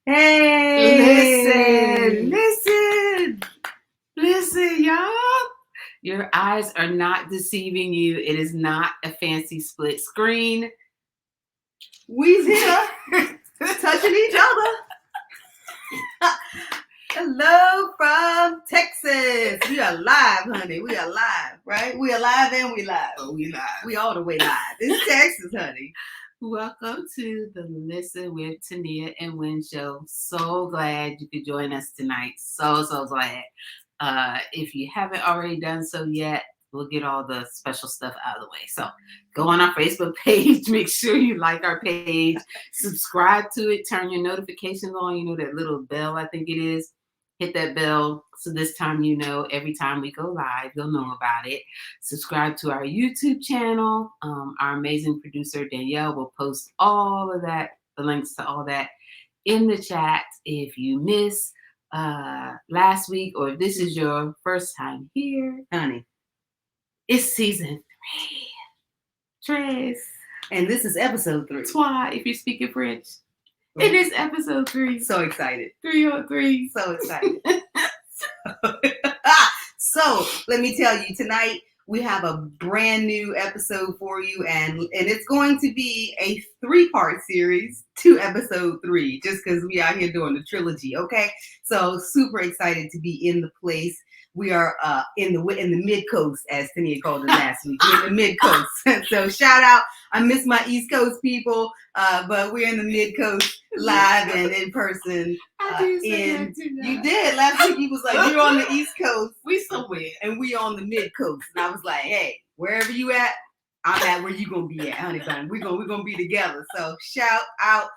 Hey, Listen, y'all. Your eyes are not deceiving you. It is not a fancy split screen. we's here, touching each other. Hello from Texas. We are live, honey. We are live, right? We are live and we live. Oh, we live. We all the way live. It's Texas, honey. Welcome to the Listen with Tania and Win show. So glad you could join us tonight. So glad. If you haven't already done so yet, we'll get all the special stuff out of the way. So go on our Facebook page. Make sure you like our page. Subscribe to it. Turn your notifications on. You know that little bell, I think it is. Hit that bell so this time you know every time we go live, you'll know about it. Subscribe to our YouTube channel. Our amazing producer Danielle will post all of that, the links to all that in the chat. If you miss last week or if this is your first time here, Honey. it's season 3. Tres. And this is episode 3. Trois, if you're speaking French. It is episode 3. So excited. 303. So excited. So let me tell you, tonight we have a brand new episode for you, and it's going to be a 3-part series to episode 3, just because we out here doing the trilogy. Okay, so super excited to be in the place. We are in the mid coast, as Tania called it last week. We're in the mid coast. So shout out. I miss my East Coast people, but we're in the mid coast, live and in person. You did last week. You was like, you're on the East Coast, we somewhere, and we on the mid coast. And I was like, hey, wherever you at, I'm at where you gonna be at, honey bun. We're gonna be together. So shout out.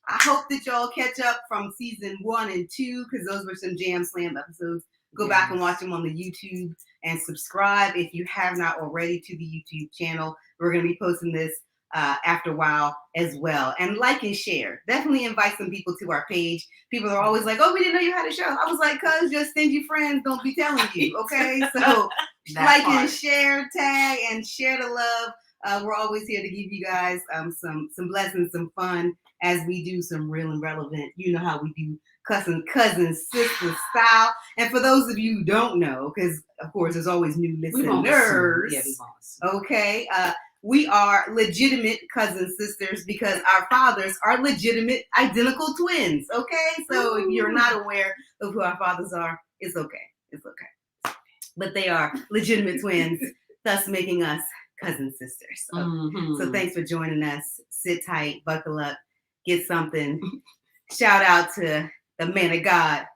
I hope that y'all catch up from season 1 and 2, because those were some Jam Slam episodes. Go back and watch them on the YouTube, and subscribe if you have not already to the YouTube channel. We're going to be posting this after a while as well. And like and share. Definitely invite some people to our page. People are always like, oh, we didn't know you had a show. I was like, cuz just stingy friends don't be telling you, okay? So like and share, tag, and share the love. We're always here to give you guys some blessings, some fun, as we do some real and relevant. You know how we do cousin, sister style. And for those of you who don't know, because of course there's always new listeners. Okay, we are legitimate cousin sisters because our fathers are legitimate identical twins. Okay, so if you're not aware of who our fathers are, it's okay. It's okay. But they are legitimate twins, thus making us cousin sisters. So thanks for joining us. Sit tight, buckle up, get something. Shout out to the man of God.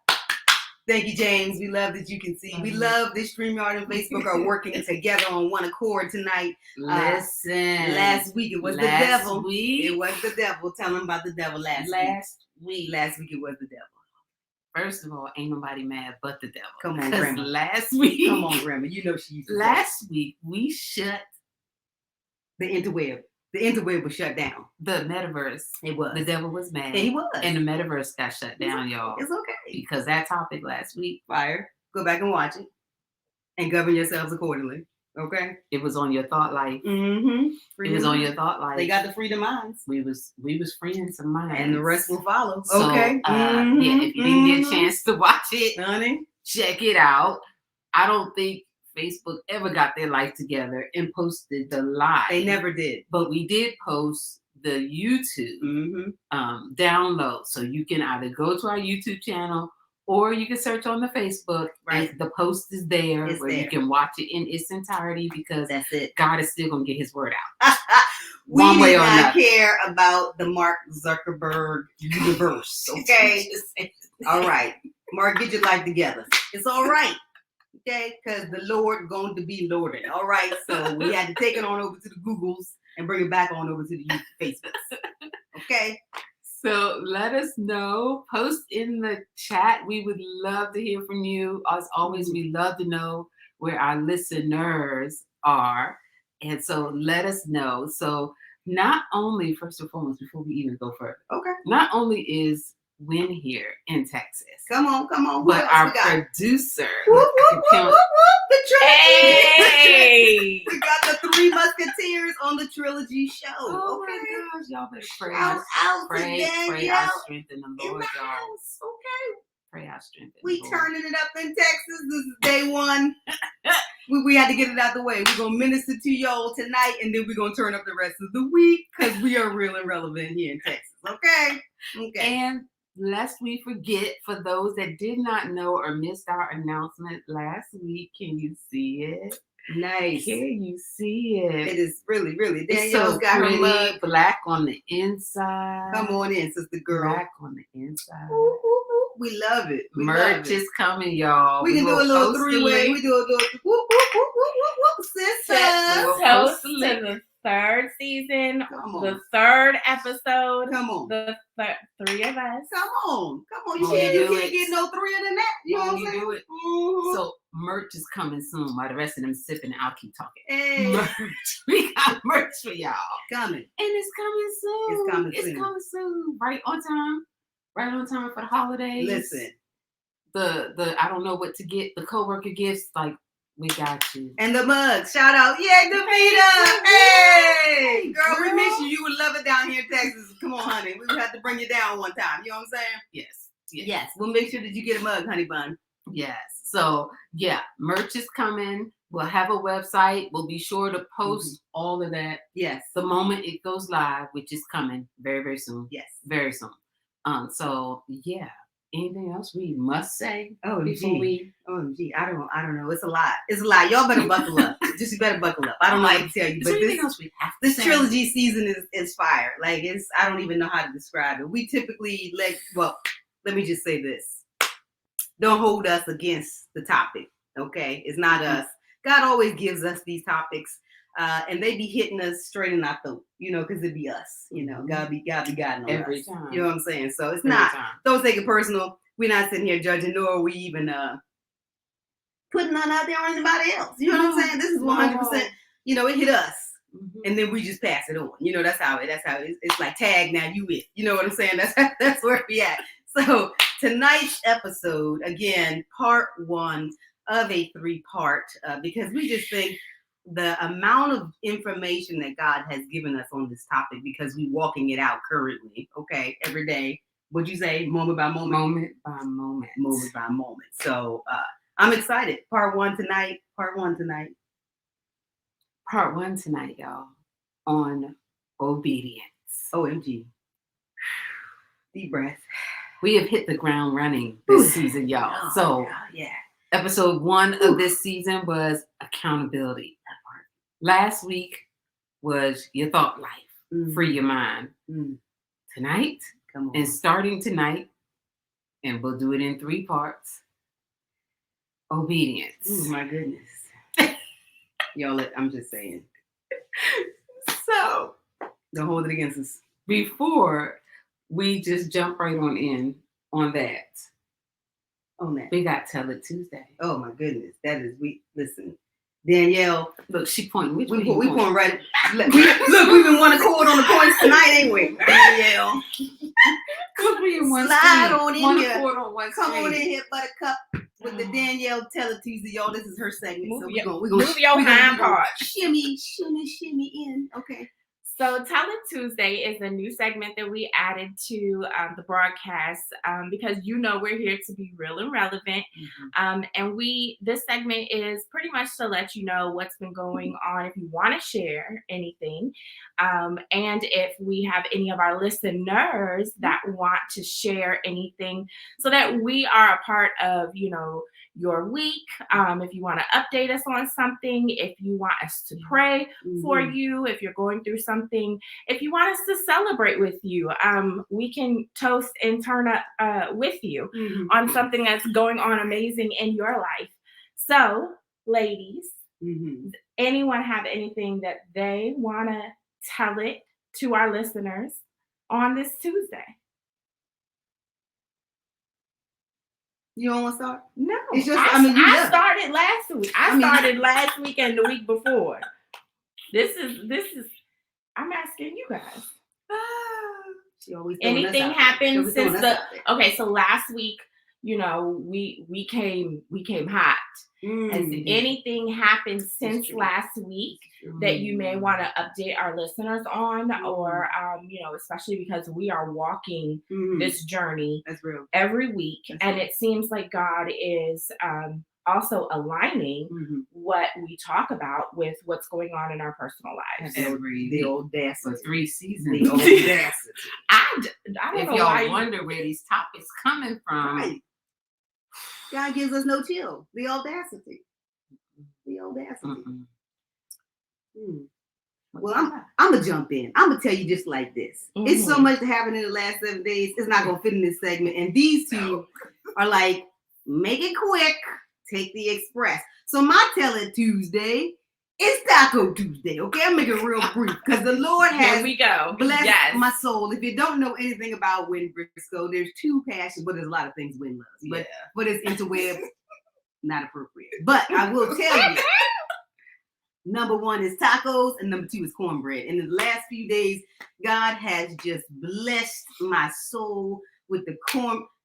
Thank you, James. We love that you can see. We love that StreamYard and Facebook are working together on one accord tonight. Listen. Last week it was the devil. Week? It was the devil. Tell them about the devil last week. Last week it was the devil. First of all, ain't nobody mad but the devil. Come on, Grandma. Last week. Come on, Grandma. You know she used to last week we shut the interweb. The interweb was shut down. The metaverse. It was. The devil was mad. And he was. And the metaverse got shut down, y'all. It's okay. Because that topic last week. Fire. Go back and watch it. And govern yourselves accordingly. Okay? It was on your thought life. Mm-hmm. It was on your thought life. They got the freedom minds. We was freeing some minds. And the rest will follow. So, okay. Yeah, if you didn't get a chance to watch it, honey, check it out. I don't think Facebook ever got their life together and posted the live. They never did. But we did post the YouTube download. So you can either go to our YouTube channel or you can search on the Facebook. Right. The post is there where you can watch it in its entirety, because that's it. God is still going to get his word out. We do not care about the Mark Zuckerberg universe. Okay? All right. Mark, get your life together. It's all right. Okay, because the Lord going to be Lording. All right, so we had to take it on over to the Googles and bring it back on over to the Facebooks. Okay. So let us know. Post in the chat. We would love to hear from you. As always, we love to know where our listeners are. And so let us know. So not only, first and foremost, before we even go further, okay, not only is win here in Texas. Come on. Who But else our we got? producer, Whoop, whoop, whoop, whoop, whoop. The trilogy. Hey! We got the Three Musketeers on the trilogy show. oh Okay. my gosh, y'all better pray Shout us. out Pray to our Danielle strength in the in Lord, the y'all. house. Okay. Pray our strength in We the Lord. turning it up in Texas. This is day one. we had to get it out the way. We're going to minister to y'all tonight, and then we're going to turn up the rest of the week because we are real and relevant here in Texas. Okay? Okay. And lest we forget, for those that did not know or missed our announcement last week, can you see it? Nice. Can you see it? It is really, really. It's Danielle's so got pretty, her mug. black on the inside. Come on in, sister girl. Black on the inside. Ooh, ooh, ooh. We love it. We love Merch it. is coming, y'all. We can do a little three-way. We do a little whoop, whoop, whoop, whoop, whoop, whoop, sisters. We'll Toast post the to link. the third season, Come on. the third episode, Come on. the three of us. Come on. You Won't can't, you you do can't it? get no threer than that. You know what I'm Won't you saying? do it? Mhm. So merch is coming soon. While the rest of them sipping, I'll keep talking. Hey, Merch. We got merch for y'all. coming. And it's coming soon. It's coming It's soon. coming soon. Right on time. Right on time for the holidays. Listen. The I don't know what to get. The coworker gifts, like, we got you. And the mugs. Shout out. Yeah, Davita. Hey. Girl, we miss you. You would love it down here in Texas. Come on, honey. We would have to bring you down one time. You know what I'm saying? Yes. Yes. We'll make sure that you get a mug, honey bun. Yes. So yeah, merch is coming. We'll have a website. We'll be sure to post all of that Yes. the moment it goes live, which is coming very, very soon. Yes. Very soon. So yeah. Anything else we must say before OMG. we OMG. I don't know. It's a lot. It's a lot. Y'all better buckle up. Just you better buckle up. I don't know how to tell you, is but there anything this else we have to this say? trilogy season is fire. Like I don't even know how to describe it. We typically let me just say this. Don't hold us against the topic. Okay. It's not us. God always gives us these topics. And they be hitting us straight in our throat, because it be us, God be guiding on Every us. time. You know what I'm saying? So it's Every not, time. don't take it personal. We're not sitting here judging, nor are we even putting none out there on anybody else. You know what I'm saying? This is 100%, it hit us. Mhm. And then we just pass it on. That's how it is. It's like tag, now you it. You know what I'm saying? That's where we at. So tonight's episode, again, part 1 of a 3-part, because we just think the amount of information that God has given us on this topic, because we're walking it out currently, okay, every day. What'd you say? Moment by moment? Moment by moment. Moment by moment. So I'm excited. Part 1 tonight. Part 1 tonight. Part 1 tonight, y'all, on obedience. OMG. Deep breath. We have hit the ground running this season, y'all. Oh, So yeah. episode 1 of this season was accountability. Last week was your thought life. Free your mind. Tonight, Come on. and starting tonight, and we'll do it in 3 parts, obedience. Oh my goodness. Y'all, I'm just saying. So, Don't hold it against us. before we just jump right on that, On that. we got Tell It Tuesday. Oh my goodness. That is, listen. Danielle, Look, she pointing. Which we way you point pointing? right. Look, we've been one accord on the points tonight, ain't we? Danielle. Look, we in one Slide stream. on in One here. accord on one Come on in stream. here, Buttercup, with the Danielle Tell It Tuesday. Y'all, this is her segment. Move So your- we're gonna move your hind part. Shimmy in. Okay. So Tell It Tuesday is a new segment that we added to the broadcast because we're here to be real and relevant. And this segment is pretty much to let you know what's been going on if you want to share anything. And if we have any of our listeners that want to share anything so that we are a part of, your week. If you want to update us on something, if you want us to pray for you, if you're going through something, if you want us to celebrate with you, we can toast and turn up with you on something that's going on amazing in your life. So, ladies, anyone have anything that they want to tell it to our listeners on this Tuesday? You don't want to start? No, It's just, I started last week. I started last week and the week before. This is. I'm asking you guys. She always throwing us Anything out there. happened She always throwing since us the out there. okay, so last week, you know, we came hot. Has anything happened since true. last week that you may want to update our listeners on, or you know, especially because we are walking this journey That's real. every week, That's and real. it seems like God is also aligning what we talk about with what's going on in our personal lives. The audacity. for 3 seasons. The audacity. I don't If know y'all why you wonder where these topics coming from, Right. God gives us no chill. The audacity. The audacity. Well, I'm gonna jump in. I'm gonna tell you just like this. It's so much that happened in the last 7 days. It's not gonna fit in this segment. And these two are like, make it quick. Take the express. So my Tell It Tuesday is Taco Tuesday. Okay, I'm making it real brief because the Lord Here has we go. bless Yes. my soul. If you don't know anything about Win Briscoe, there's 2 passions, but there's a lot of things Win loves. But it's interweb, not appropriate. But I will tell you, number 1 is tacos, and number 2 is cornbread. And in the last few days, God has just blessed my soul with the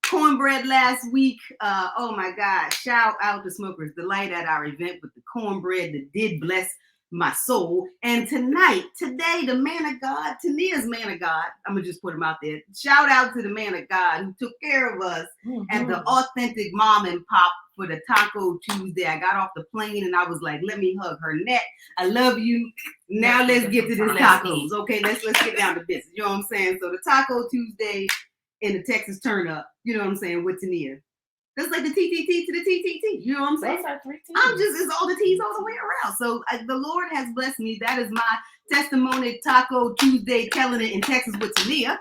cornbread last week. Oh my God! Shout out to Smokers Delight at our event with the cornbread that did bless my soul. And today, the man of God, Tania's man of God, I'm gonna just put him out there. Shout out to the man of God who took care of us at the Authentic Mom and Pop for the Taco Tuesday. I got off the plane and I was like, let me hug her neck. I love you. Now let's get to this tacos. Okay, let's get down to business. You know what I'm saying? So the Taco Tuesday in the Texas turn up, you know what I'm saying, with Tania. That's like the TTT to the TTT. You know what I'm saying? Those are 3 T's. It's all the T's all the way around. So the Lord has blessed me. That is my testimony, Taco Tuesday, telling it in Texas with Tania.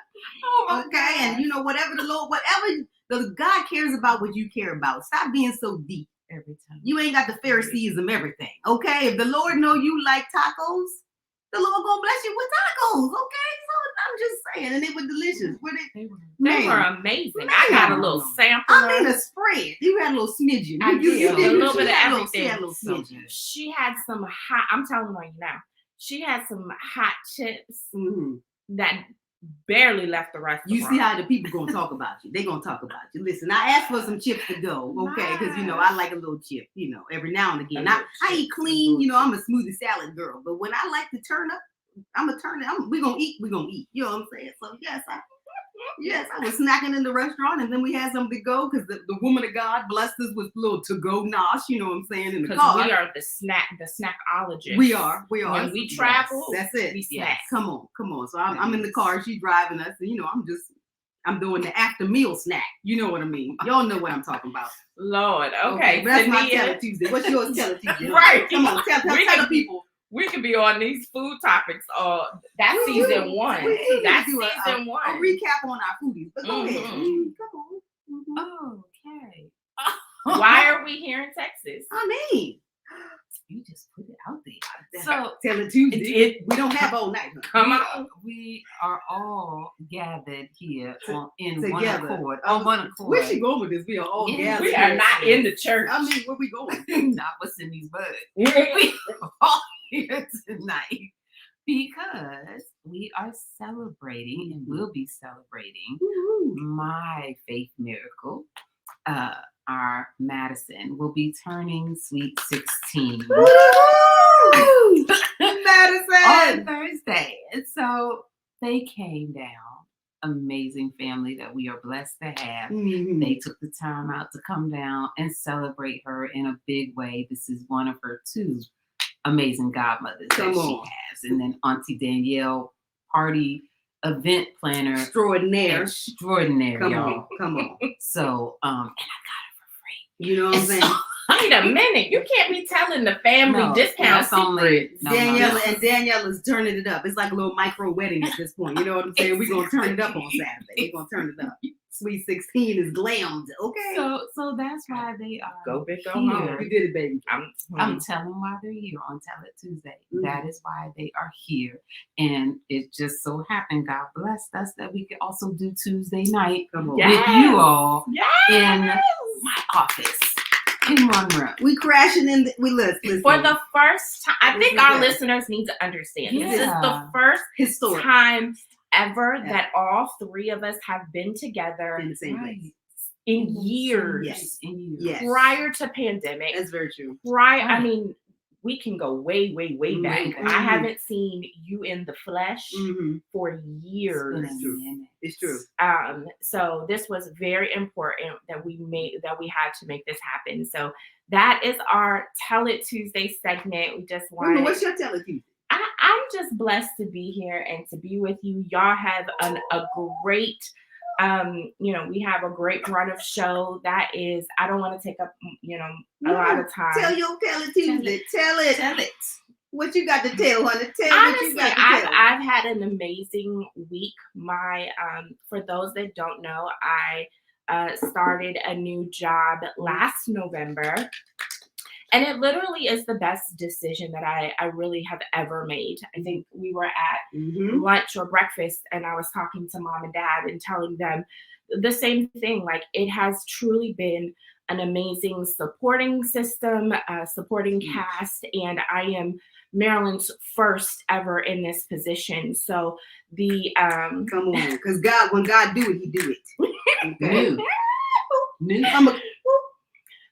Okay, and you know, whatever the God cares about what you care about. Stop being so deep. every time. You ain't got the Phariseeism everything. Okay, if the Lord know you like tacos, the Lord gonna bless you with tacos. Okay, so I'm just saying, and they were delicious. They were amazing. I got a little sample. I mean, a spread. You had a little smidgen. I did. A little bit of She had a everything. little smidgen. She had some hot. I'm telling you now. She had some hot chips that barely left the restaurant. You see how the people gonna talk about you. They gonna talk about you. Listen, I asked for some chips to go, okay? Because you know I like a little chip, you know, every now and again. I eat clean, you know. I'm a smoothie salad girl, but when I like to turn up, I'm gonna turn it. We're gonna eat. You know what I'm saying? So yes, I was snacking in the restaurant, and then we had something to go because the woman of God blessed us with a little to-go nosh. You know what I'm saying? In the car, we are the snackologists. We are. When we travel, that's it. We snack. Come on. So I'm in the car. She's driving us, and you know I'm doing the after meal snack. You know what I mean? Y'all know what I'm talking about. Lord, okay. But that's my Tell It Tuesday. What's yours, Tell It Tuesday? Right. Come on, tell the people. We could be on these food topics. That's season 1. That's season 1. A recap on our foodies. But go ahead. Come on. Okay. Why are we here in Texas? I mean, you just put it out there. So Tell It Tuesday. We don't have all night. Come on. We are all gathered here in together. one accord. On one accord. Where's she going with this? We are all gathered. We are not in the church. I mean, where we going? Not what's in these buds. We are all here tonight because we are celebrating and will be celebrating my faith miracle. Our Madison will be turning sweet 16 Madison on Thursday. And so they came down. Amazing family that we are blessed to have. They took the time out to come down and celebrate her in a big way. This is one of her 2 amazing godmothers that she has. And then Auntie Danielle, party event planner extraordinaire. Come on. So and I got it for free. You know what I'm saying? Wait a minute. You can't be telling the family discount secret. Danielle is turning it up. It's like a little micro wedding at this point. You know what I'm saying? We're gonna turn it up on Saturday. We're gonna turn it up. Sweet 16 is glammed. Okay. So that's why they are go big, go here. home. You did it, baby. I'm telling why they're here on Tell It Tuesday. That is why they are here. And it just so happened, God blessed us, that we could also do Tuesday night with you all in my office. In one room. We crashing in. We listen. For the first time, I think our listeners need to understand. This is the first time ever Yeah. that all three of us have been together In the same Right. place. in years Yes. In you. Yes. prior to pandemic. That's very true. I Right. mean, we can go way, way, way Mhm. back. Mhm. I haven't seen you in the flesh Mm-hmm. for It's been years. a true. minute. It's true. So this was very important that we had to make this happen. So that is our Tell It Tuesday segment. We just Wait a minute, wanted. what's your television? I'm just blessed to be here and to be with you. Y'all have a great, we have a great run of show that is. I don't want to take up, a lot of time. Tell it Tuesday. Tell it. Tell it. What you got to tell, honey? Tell what you Honestly, got to tell. I've had an amazing week. For those that don't know, I started a new job last November. And it literally is the best decision that I really have ever made. I think we were at Mm-hmm. lunch or breakfast and I was talking to mom and dad and telling them the same thing. Like, it has truly been an amazing supporting system, supporting cast, and I am Maryland's first ever in this position. So the Come on, because when God do it, He do it. Okay. New.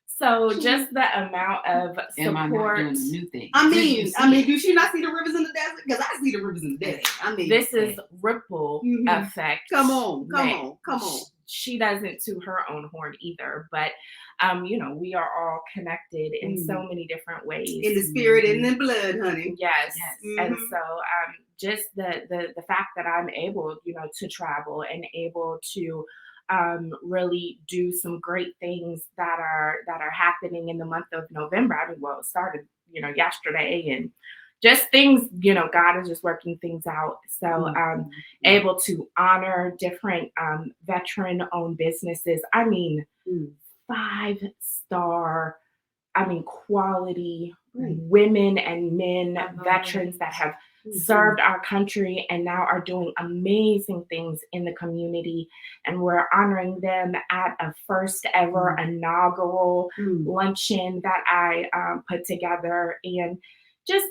So just the amount of Am I not support. doing a new thing? I Did you mean, see it? do she not see the rivers in the desert? Because I see the rivers in the desert. I mean, This is ripple Mhm. effect. come on. that She doesn't to her own horn either, but we are all connected in so many different ways. In the spirit and in the blood, honey. Yes. Yes. And Mhm. so just the fact that I'm able, to travel and able to really do some great things that are happening in the month of November. I mean, well, it started, yesterday, and just things, God is just working things out. So able to honor different veteran-owned businesses. I mean, 5-star, quality women and men, veterans that have served our country and now are doing amazing things in the community. And we're honoring them at a first ever inaugural luncheon that I put together. And just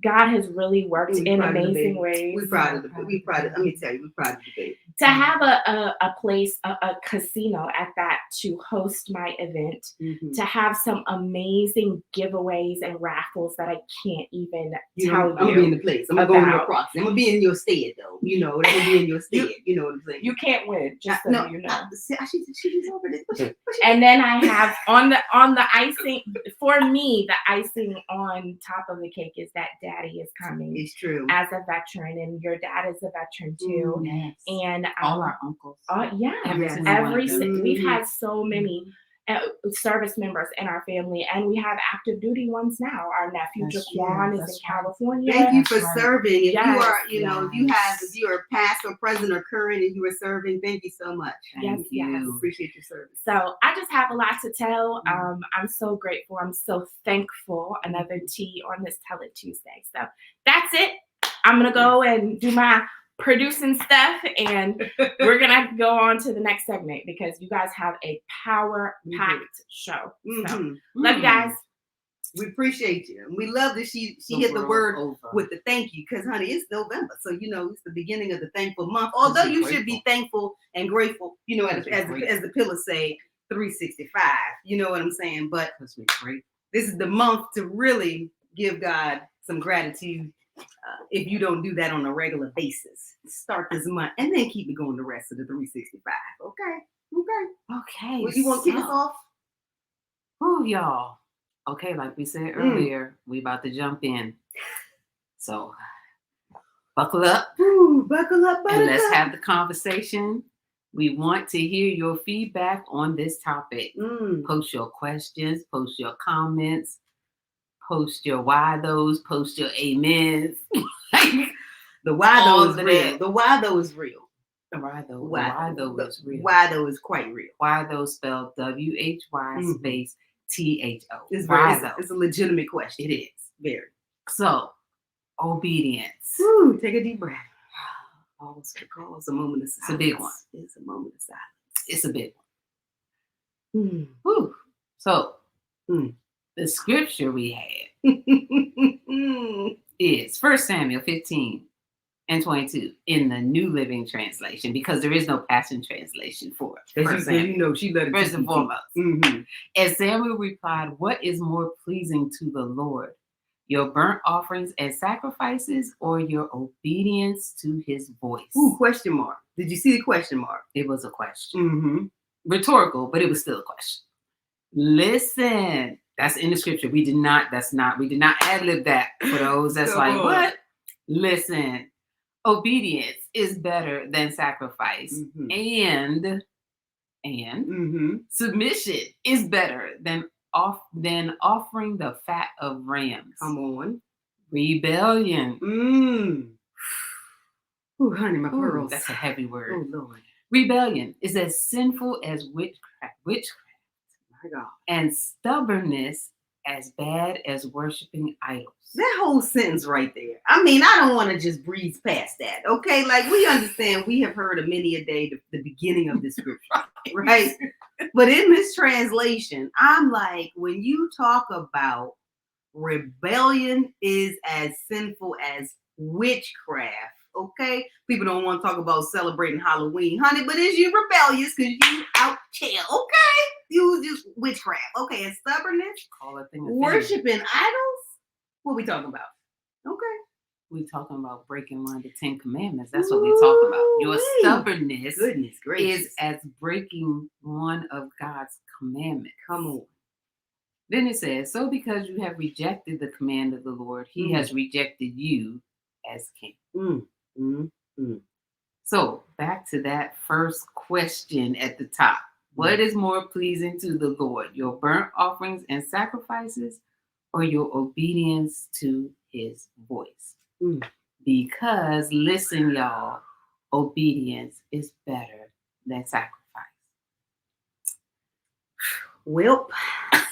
God has really worked We in proud of the amazing baby. ways. We proud of the. We proud of. Let me tell you, we proud of the baby. To have a place, a casino at that, to host my event, Mhm. to have some amazing giveaways and raffles that I can't even I'm tell gonna be in you. the place. I'm gonna go in your about- proxy. I'm gonna be in your stead, though. I'm gonna be in your stead. You know what I'm saying? You can't win, just so no, you know. She's over this. What she- And then I have on the icing, for me, the icing on top of the cake is that Daddy is coming It's true. as a veteran, and your dad is a veteran too. Yes. And all our uncles. yeah, Every Yes. single one of them. we've had so many service members in our family, and we have active duty ones now. Our nephew That's Jaquan true. is That's in right. California. Thank you That's for right. serving. If you Yes. are, if Yes. you are past or present or current and you are serving, thank you so much. Yes, Thank yes. you. Appreciate your service. So I just have a lot to tell. Mhm. I'm so grateful. I'm so thankful. Another tea on this Tell It Tuesday. So that's it. I'm gonna go and do my producing stuff, and we're gonna go on to the next segment because you guys have a power-packed show. So Mhm. love you guys. We appreciate you. And we love that she The hit the word over. with the thank you, because honey, it's November, so it's the beginning of the thankful month. Although you should be thankful and grateful, as the pillars say, 365. You know what I'm saying? But Because we're great. this is the month to really give God some gratitude. If you don't do that on a regular basis, start this month and then keep it going the rest of the 365. Okay. Okay. Well, you want to kick us off? Oh, y'all. Okay, like we said earlier, we about to jump in. So buckle up Ooh, buckle up, and let's buttercup. have the conversation. We want to hear your feedback on this topic. Post your questions, post your comments, post your why those, post your amens. The why All though is of real. that. The why though is real. Why though? Why Why though is real. Why though is quite real. Why though spelled WHY space THO. It's Why very. though? It's a legitimate question. It is. Very. So, obedience. Woo, take a deep breath. Pause for cause. A moment of silence. It's a big one. It's a moment of silence. It's a big one. Whew. So, the scripture we had is 1 Samuel 15 and 22 in the New Living Translation, because there is no Passion Translation for it. Because you know she let it First and foremost. Mm-hmm. And Samuel replied, "What is more pleasing to the Lord? Your burnt offerings and sacrifices, or your obedience to his voice?" Ooh, question mark. Did you see the question mark? It was a question. Mm-hmm. Rhetorical, but it was still a question. Listen, that's in the scripture. We did not ad-lib that for those that's like, what? Listen, obedience is better than sacrifice. Mm-hmm. And Mm-hmm. submission is better than offering the fat of rams. Come on. Rebellion. Ooh, honey, my pearls. That's a heavy word. Oh, Lord. Rebellion is as sinful as witchcraft, my God, and stubbornness as bad as worshiping idols. That whole sentence right there. I mean, I don't want to just breeze past that, okay? Like, we understand, we have heard a many a day the beginning of the scripture, right? But in this translation, I'm like, when you talk about rebellion is as sinful as witchcraft, okay? People don't want to talk about celebrating Halloween, honey, but is you rebellious because you out chill, okay? You just witchcraft, okay? And stubbornness, call a thing worshiping idols. What we talking about? Okay. We talking about breaking one of the 10 commandments. That's what we talking about. Your stubbornness is as breaking one of God's commandments. Come on. Then it says, so because you have rejected the command of the Lord, he has rejected you as king. So back to that first question at the top. What is more pleasing to the Lord, your burnt offerings and sacrifices, or your obedience to his voice? Because listen, y'all, obedience is better than sacrifice. Well, I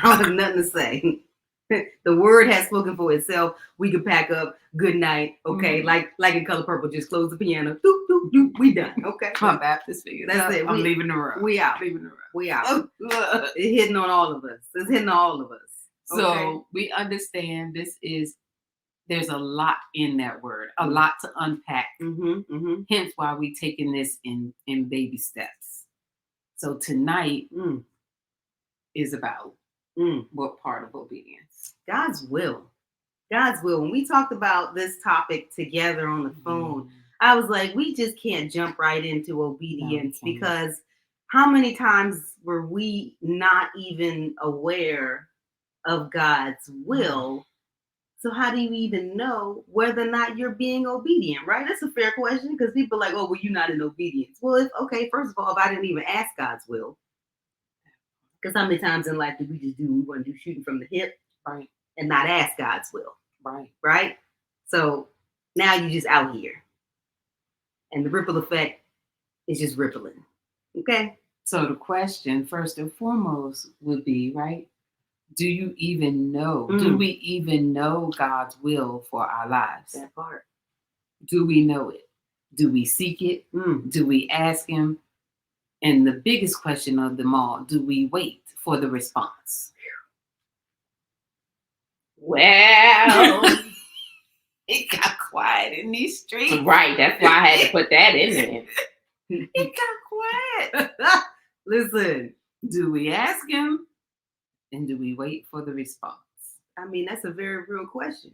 don't have nothing to say. The word has spoken for itself. We can pack up. Good night. Okay. Like in Color Purple, just close the piano. Doop, doop, doop. We done. Okay. My Baptist figure. That's it. I'm leaving the room. We out. Leaving the room. We out. It's hitting on all of us. It's hitting on all of us. Okay? So we understand there's a lot in that word, a lot to unpack. Hence why we taking this in baby steps. So tonight is about what part of obedience? God's will. God's will. When we talked about this topic together on the phone, I was like, we just can't jump right into obedience because how many times were we not even aware of God's will? So how do you even know whether or not you're being obedient, right? That's a fair question because people are like, oh, well, you're not in obedience. Well, first of all, if I didn't even ask God's will, because how many times in life do we just do, we want to do shooting from the hip, right, and not ask God's will, right? So now you're just out here. And the ripple effect is just rippling, okay? So the question, first and foremost, would be, right, do you even know? Do we even know God's will for our lives? That part. Do we know it? Do we seek it? Do we ask him? And the biggest question of them all, do we wait for the response? Well, it got quiet in these streets. Right, that's why I had to put that in there. It got quiet. Listen, do we ask him? And do we wait for the response? I mean, that's a very real question.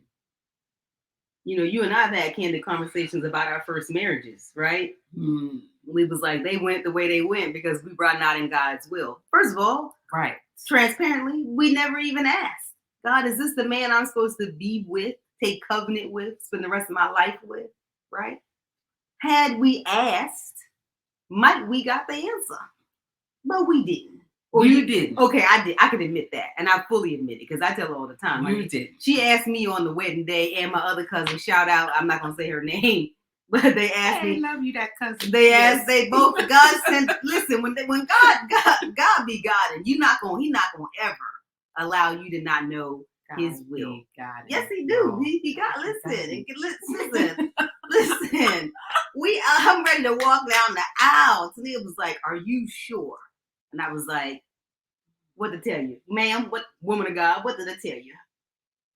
You know, you and I have had candid conversations about our first marriages, right? We was like, they went the way they went because we were not in God's will. First of all, right, transparently, we never even asked. God, is this the man I'm supposed to be with, take covenant with, spend the rest of my life with, right? Had we asked, might we got the answer, but we didn't. Or you didn't. Okay, I did. I could admit that. And I fully admit it because I tell her all the time. You did. She asked me on the wedding day and my other cousin, shout out, I'm not going to say her name, but they asked me. I love you, that cousin. They asked, they both, God sent, listen, when God be God, and he not going to ever allow you to not know God his will. God, yes, he do. He got, listen, listen. I'm ready to walk down the aisle. Talia was like, are you sure? And I was like, what to tell you? Ma'am, what, woman of God, what did I tell you?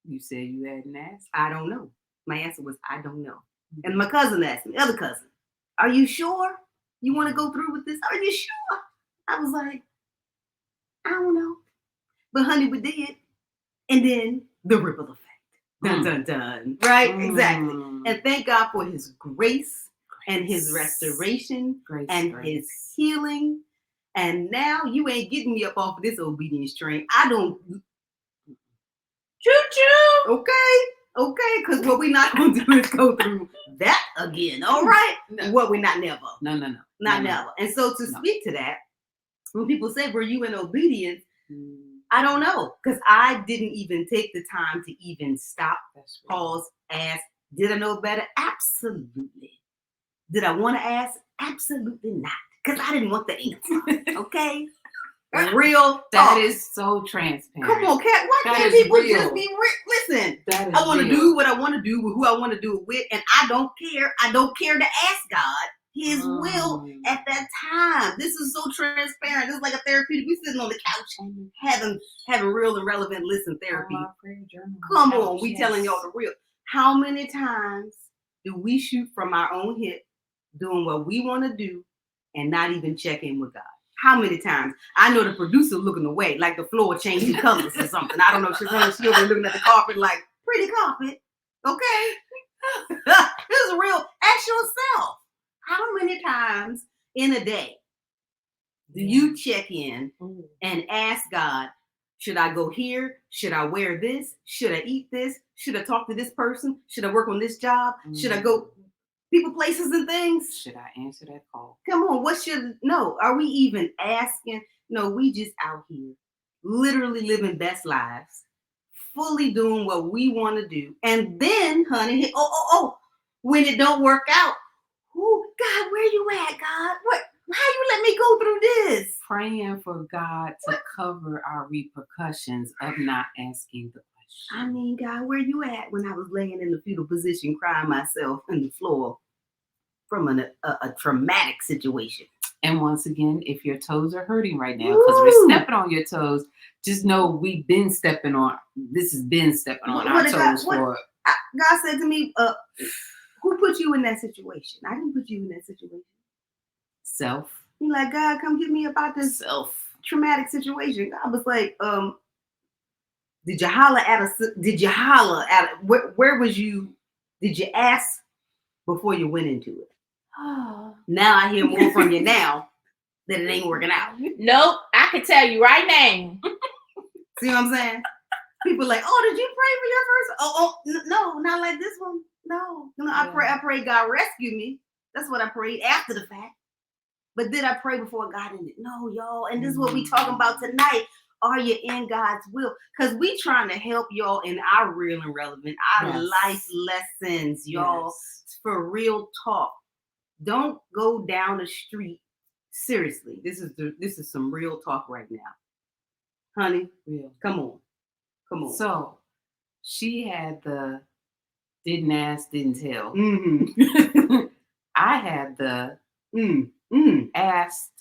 You said you hadn't asked? I don't know. My answer was, I don't know. And my cousin asked me, other cousin, are you sure you want to go through with this? Are you sure? I was like, I don't know. But honey, we did. And then the ripple effect. Dun, dun, dun. Right? Exactly. And thank God for his grace and his restoration and his healing. And now you ain't getting me up off of this obedience train. I don't. Choo-choo. Okay. Because what we're not going to do is go through that again. All right? No. What we're not never. No. Not never. And so to speak to that, when people say, were you in obedience? I don't know, because I didn't even take the time to even stop, pause, ask. Did I know better? Absolutely. Did I want to ask? Absolutely not, because I didn't want the answer. Okay? Real That talk. is so transparent. Come on, Kat. Why That can't is people real. just be listen, That is I want to real. do what I want to do with who I want to do it with, and I don't care. I don't care to ask God his will at that time. This is so transparent. This is like a therapeutic. We sitting on the couch having real and relevant listen therapy. Come on, we telling y'all the real. How many times do we shoot from our own hip, doing what we want to do, and not even check in with God? How many times? I know the producer looking away, like the floor changing colors or something. I don't know. She's over looking at the carpet like, pretty carpet. Okay. This is real. Ask yourself. How many times in a day do you check in and ask God, should I go here? Should I wear this? Should I eat this? Should I talk to this person? Should I work on this job? Should I go people, places, and things? Should I answer that call? Come on, no, are we even asking? No, we just out here literally living best lives, fully doing what we want to do. And then, honey, when it don't work out, God, where you at, God? How you let me go through this? Praying for God to cover our repercussions of not asking the question. I mean, God, where you at when I was laying in the fetal position, crying myself on the floor from a traumatic situation? And once again, if your toes are hurting right now because we're stepping on your toes, just know we've been stepping on. This has been stepping on our toes for. God said to me, who put you in that situation? I didn't put you in that situation. Self. He like, God, come get me about this traumatic situation. I was like, did you holler at where was you? Did you ask before you went into it? Now I hear more from you now that it ain't working out. Nope, I can tell you right now. See what I'm saying? People like, oh, did you pray for your first? No, not like this one. No, I pray God rescue me. That's what I prayed after the fact. But did I pray before God ended? No, y'all. And this is what we talking about tonight. Are you in God's will? Because we trying to help y'all in our real and relevant, our life lessons, y'all. For real talk. Don't go down the street. Seriously, this is some real talk right now. Honey, real. Come on. So she had the didn't ask, didn't tell. Mm-hmm. I had the asked,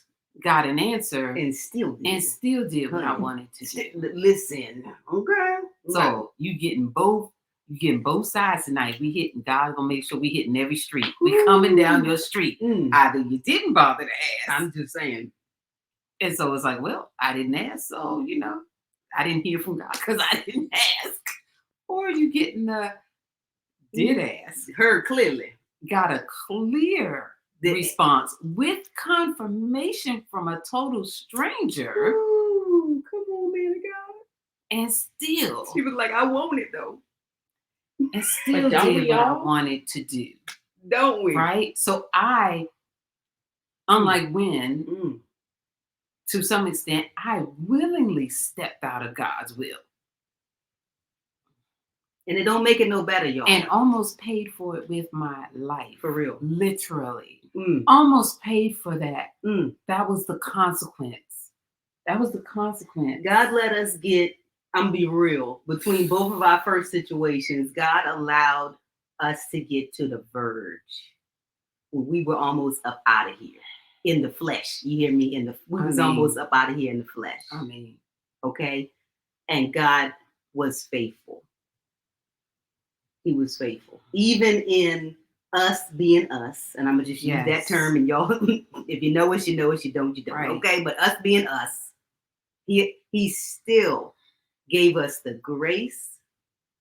got an answer, and still did what I wanted to do. Listen, okay. So you getting both sides tonight. We hitting. God gonna make sure we hitting every street. We coming down your street. Either you didn't bother to ask. I'm just saying. And so it's like, well, I didn't ask, so I didn't hear from God because I didn't ask. Or you getting the did ask. Heard clearly. Got a clear response with confirmation from a total stranger. Ooh, come on, man of God. And still. She was like, I want it though. And still did what I wanted to do. Don't we? Right? So I, unlike Wynn, to some extent, I willingly stepped out of God's will. And it don't make it no better, y'all. And almost paid for it with my life. For real. Literally. Almost paid for that. That was the consequence. God let us get, I'm be real, between both of our first situations, God allowed us to get to the verge. We were almost up out of here. In the flesh. You hear me? We was almost up out of here in the flesh. Okay? And God was faithful. He was faithful. Even in us being us, and I'm gonna just use that Yes. term, and y'all, if you know us, you know us. You don't, you don't. Right. Okay, but us being us, he still gave us the grace.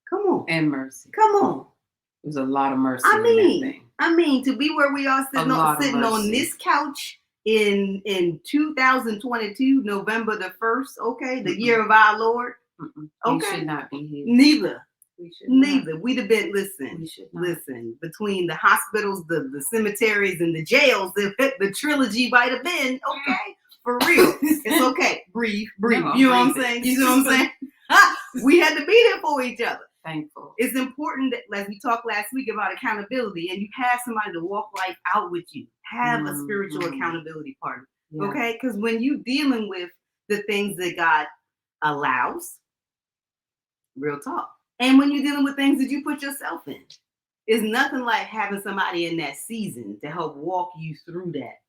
Come on, And mercy. come on. There's a lot of mercy I in that mean, thing. to be where we are sitting on mercy. this couch in 2022, November the 1st. Okay, the year of our Lord. We Okay. should not be here. Neither. We should not. Neither. We'd have been, We should not. listen, between the hospitals, the cemeteries, and the jails, the trilogy might have been, okay, for real. It's okay. Breathe. No, You know what I'm breathe it. saying? You know what I'm saying? We had to be there for each other. Thankful. It's important that, like we talked last week about accountability, and you have somebody to walk life out with you. Have a spiritual accountability partner, Yeah. okay? Because when you dealing with the things that God allows, real talk, and when you're dealing with things that you put yourself in, it's nothing like having somebody in that season to help walk you through that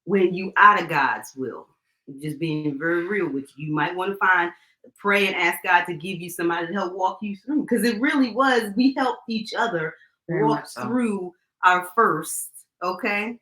when you out of God's will. Just being very real with you. You might want to pray and ask God to give you somebody to help walk you through, because it really was, we helped each other Very walk much so. through our first, okay,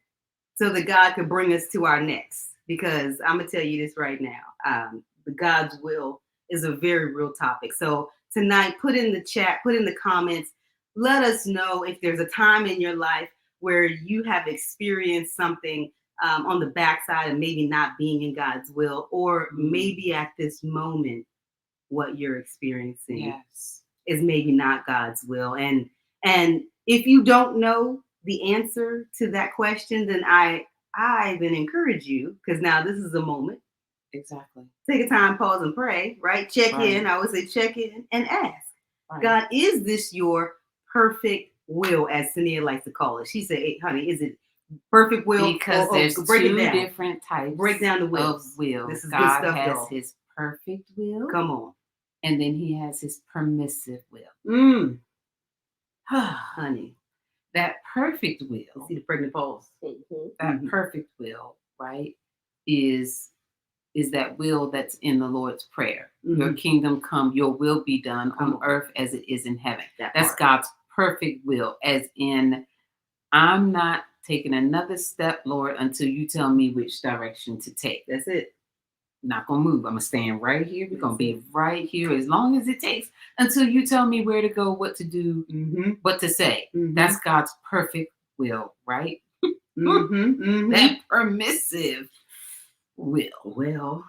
so that God could bring us to our next. Because I'm gonna tell you this right now, the God's will is a very real topic. So tonight, put in the chat, put in the comments, let us know if there's a time in your life where you have experienced something on the backside of maybe not being in God's will, or maybe at this moment, what you're experiencing Yes. is maybe not God's will. And if you don't know the answer to that question, then I then encourage you, because now this is a moment. Exactly. Take a time, pause, and pray, right? Check Right. in. I always say check in and ask. Right. God, is this your perfect will, as Tania likes to call it? She said, hey, honey, is it perfect will? Because there's break two it down. different types Break down the wills. of will. This is good God stuff, has y'all. his perfect will. Come on. And then he has his permissive will. Honey. That perfect You will, see the pregnant pause. that perfect will, right, is that will that's in the Lord's Prayer. Your kingdom come, your will be done on earth as it is in heaven. That's God's perfect will, as in, I'm not taking another step, Lord, until you tell me which direction to take. That's it. Not gonna move. I'm gonna stand right here. We're gonna be right here as long as it takes until you tell me where to go, what to do, what to say. That's God's perfect will, right? That permissive will. Well,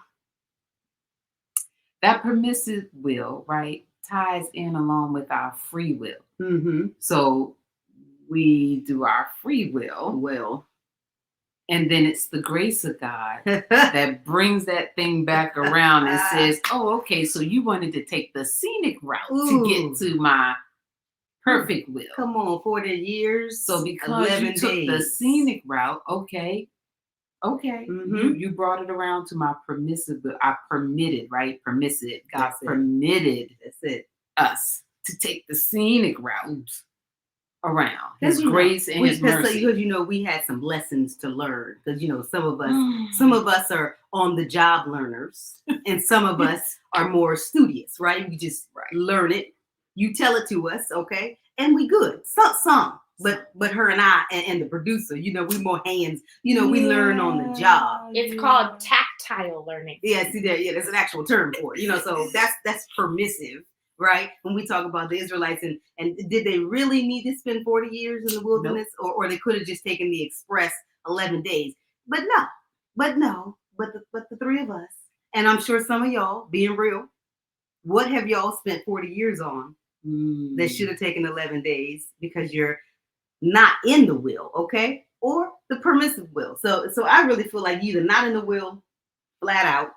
that permissive will, right, ties in along with our free will. So we do our free will. Well. And then it's the grace of God that brings that thing back around and says, oh, okay, so you wanted to take the scenic route to get to my perfect will. Come on, 40 years. So because you took the scenic route, okay. You brought it around to my permissive will. I permitted, right? Permissive. God permitted us to take the scenic route around his grace and his mercy. Because we had some lessons to learn. Because some of us are on the job learners, and some of us are more studious, right? We just learn it. You tell it to us, okay, and we good. Some, but her and I and the producer, we more hands. We learn on the job. It's called tactile learning. Yeah, see that? Yeah, there's an actual term for it. So that's permissive. Right? When we talk about the Israelites and did they really need to spend 40 years in the wilderness? Nope. Or they could have just taken the express 11 days. But the three of us, and I'm sure some of y'all, being real, what have y'all spent 40 years on that should have taken 11 days because you're not in the will, okay? Or the permissive will. So I really feel like you're either not in the will, flat out,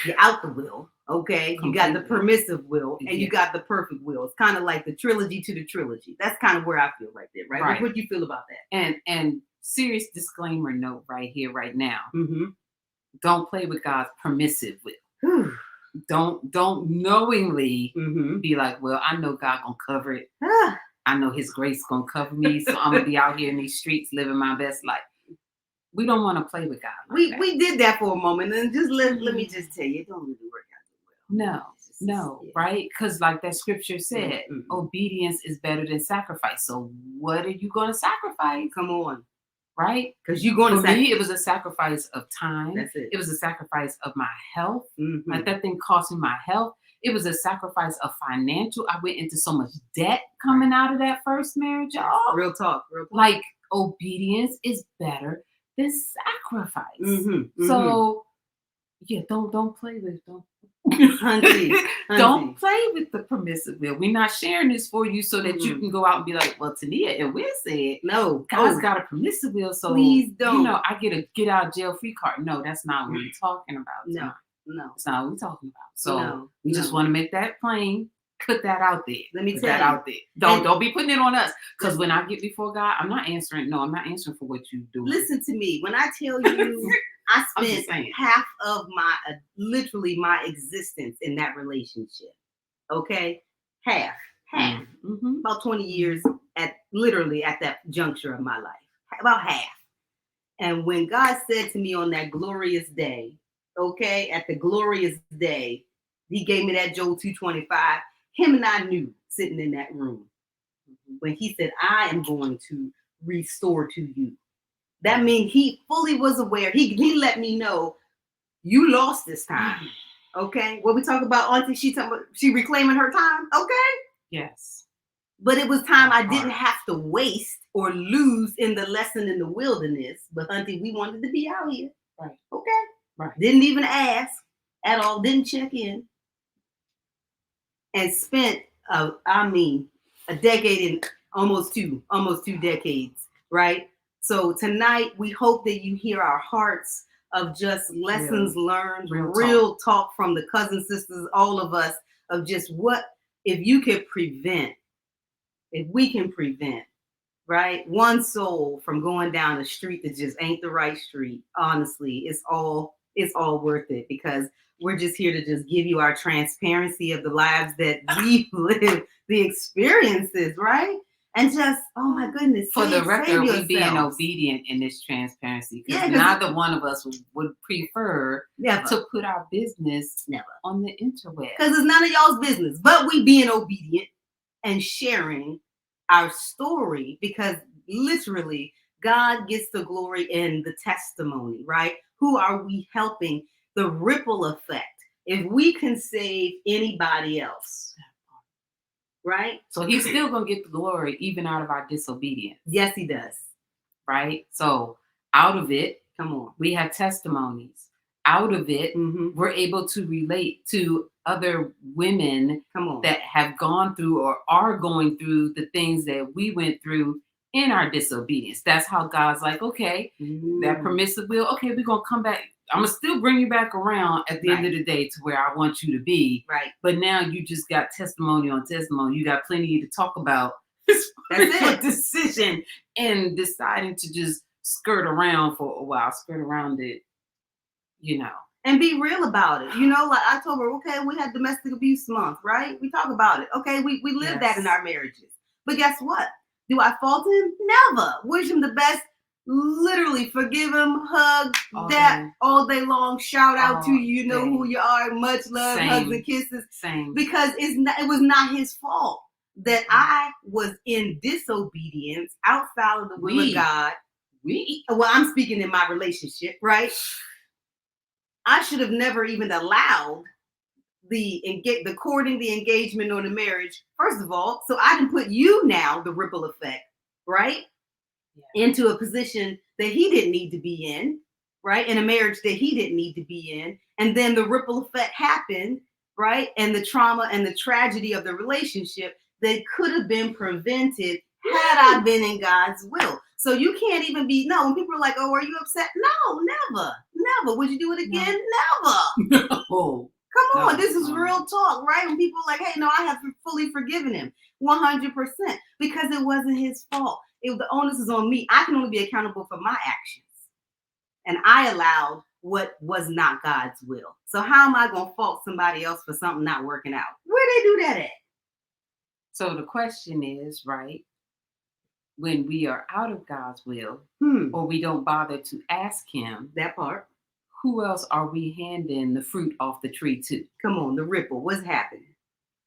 you're out the will. Okay, you got the permissive will and you got the perfect will. It's kind of like the trilogy to the trilogy. That's kind of where I feel right there, right? What do you feel about that? And serious disclaimer note right here, right now. Don't play with God's permissive will. Don't knowingly be like, well, I know God gonna cover it. I know His grace gonna cover me, so I'm gonna be out here in these streets living my best life. We don't want to play with God. We did that for a moment, and just let me just tell you, it don't really work out. No, no, Yeah. right? Because like that scripture said, Mm-mm. obedience is better than sacrifice. So what are you going to sacrifice, Come on, right? because you're going For to me, it was a sacrifice of time. That's it. It was a sacrifice of my health. Mhm. Like that thing cost me my health. It was a sacrifice of financial. I went into so much debt coming out of that first marriage, y'all. Real talk. Real talk. Like obedience is better than sacrifice. Mhm, mhm. So yeah, don't play with Hunty, don't hunty. play with the permissive will. We're not sharing this for you so that you Mm-mm. can go out and be like, well, Tania and Will said No, God's oh, got a permissive will, so please don't. you know I get a get out of jail free card. No, that's not what we're talking about. No, tonight. no, That's not what we're talking about. So no. we just no. want to make that plain. Put that out there. Let me Put tell that you. out there. Don't And- don't be putting it on us. Because when I get before God, I'm not answering. No, I'm not answering for what you do. Listen to me. When I tell you, I I'm just spent saying. half of my, literally my existence in that relationship. Okay, half, Mm-hmm. about 20 years literally at that juncture of my life, about half. And when God said to me on that glorious day, okay, at the glorious day, He gave me that Joel 2:25. Him and I knew sitting in that room when He said, "I am going to restore to you." That means He fully was aware. He let me know you lost this time. Okay, what we talk about, Auntie? She reclaiming her time. Okay, Yes. but it was time I That didn't part. have to waste or lose in the lesson in the wilderness. But Auntie, we wanted to be out here. Right. Okay. Right. Didn't even ask at all. Didn't check in. And spent, a decade and almost two decades. Right. So tonight we hope that you hear our hearts of just lessons learned, real talk from the cousin sisters, all of us, of just what if you could prevent, if we can prevent, right, one soul from going down a street that just ain't the right street. Honestly, it's all worth it, because we're just here to just give you our transparency of the lives that we live, the experiences, right? And just, oh my goodness, For the record, we being yourselves. obedient in this transparency, because Yeah, 'cause neither one of us would prefer Never. to put our business Never. on the interweb. Because it's none of y'all's business, but we being obedient and sharing our story, because literally God gets the glory in the testimony, right? Who are we helping? The ripple effect. If we can save anybody else, right? So he's still gonna get the glory even out of our disobedience. Yes, He does. Right? So out of it, Come on. we have testimonies. Out of it, Mm-hmm. we're able to relate to other women Come on. that have gone through or are going through the things that we went through in our disobedience. That's how God's like, okay, that permissive will, okay, we're gonna come back. I'm gonna still bring you back around at the end of the day to where I want you to be. Right. But now you just got testimony on testimony. You got plenty to talk about. That's it. Decision and deciding to just skirt around for a while, skirt around it, you know. And be real about it. You know, like I told her, okay, we had domestic abuse month, right? We talk about it. Okay, we live that in our marriages. But guess what? Do I fault him? Never. Wish him the best. Literally forgive him, hug all day long. Shout out to you. You know who you are. Much love, hugs and kisses. Same. Because it was not his fault that I was in disobedience outside of the will of God. Well, I'm speaking in my relationship, right? I should have never even allowed the courting, the engagement, or the marriage. First of all, so I didn't put you now, the ripple effect, right? Yeah. Into a position that he didn't need to be in, right? In a marriage that he didn't need to be in. And then the ripple effect happened, right? And the trauma and the tragedy of the relationship that could have been prevented had I been in God's will. So you can't even be, no, when people are like, oh, are you upset? No, never. Would you do it again? No. Never. Oh, come on. This is real talk, right? When people are like, hey, no, I have fully forgiven him. 100%. Because it wasn't his fault. The onus is on me. I can only be accountable for my actions. And I allowed what was not God's will. So how am I going to fault somebody else for something not working out? Where they do that at? So the question is, right, when we are out of God's will, or we don't bother to ask him, that part, who else are we handing the fruit off the tree to? Come on, the ripple. What's happening?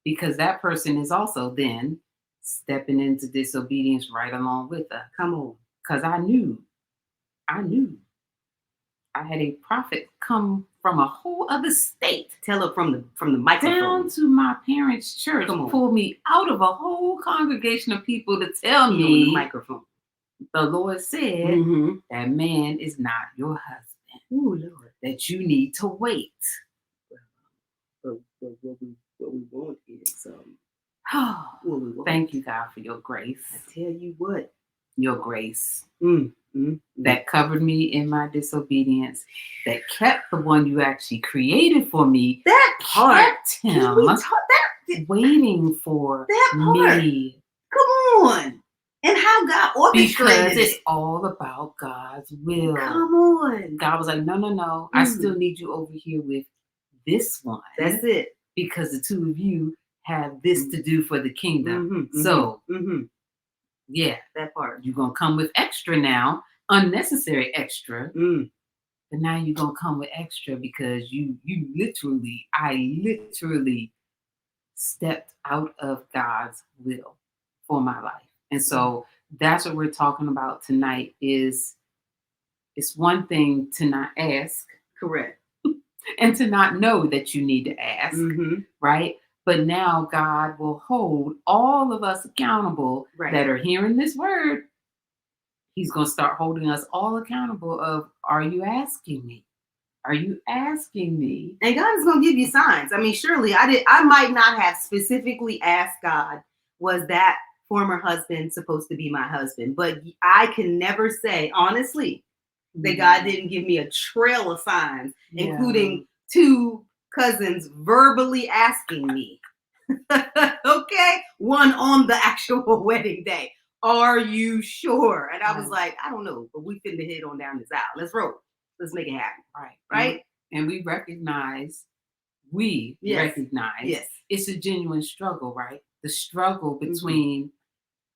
Because that person is also then stepping into disobedience right along with us. Come on. Because I knew I had a prophet come from a whole other state Tell her from the microphone. down to my parents' church, Come on. pulled me out of a whole congregation of people to tell On the me microphone. the Lord said Mm-hmm. that man is not your husband, Ooh, Lord. that you need to wait. But what we want is Oh, what we want. thank you, God, for your grace. I tell you what. Your grace Mm. that covered me in my disobedience, that kept the one you actually created for me, That part. kept Can him we talk that? waiting for That part. me. Come on. And how God orchestrated Because it's it. all about God's will. Come on. God was like, no. I still need you over here with this one. That's it. Because the two of you have this to do for the kingdom. Mhm, So, mhm. yeah, That part. you're going to come with extra now, unnecessary extra. Mm. But now you're going to come with extra because I literally stepped out of God's will for my life. And so that's what we're talking about tonight is it's one thing to not ask Correct. and to not know that you need to ask, Mhm. right? But now God will hold all of us accountable Right. that are hearing this word. He's going to start holding us all accountable of, are you asking me? Are you asking me? And God is going to give you signs. I mean, surely I might not have specifically asked God, was that former husband supposed to be my husband? But I can never say, honestly, that God didn't give me a trail of signs, including 2 cousins verbally asking me. Okay? One on the actual wedding day. Are you sure? And I was like, I don't know, but we finna head on down this aisle. Let's roll. Let's make it happen. Right? And we recognize Yes. it's a genuine struggle, right? The struggle between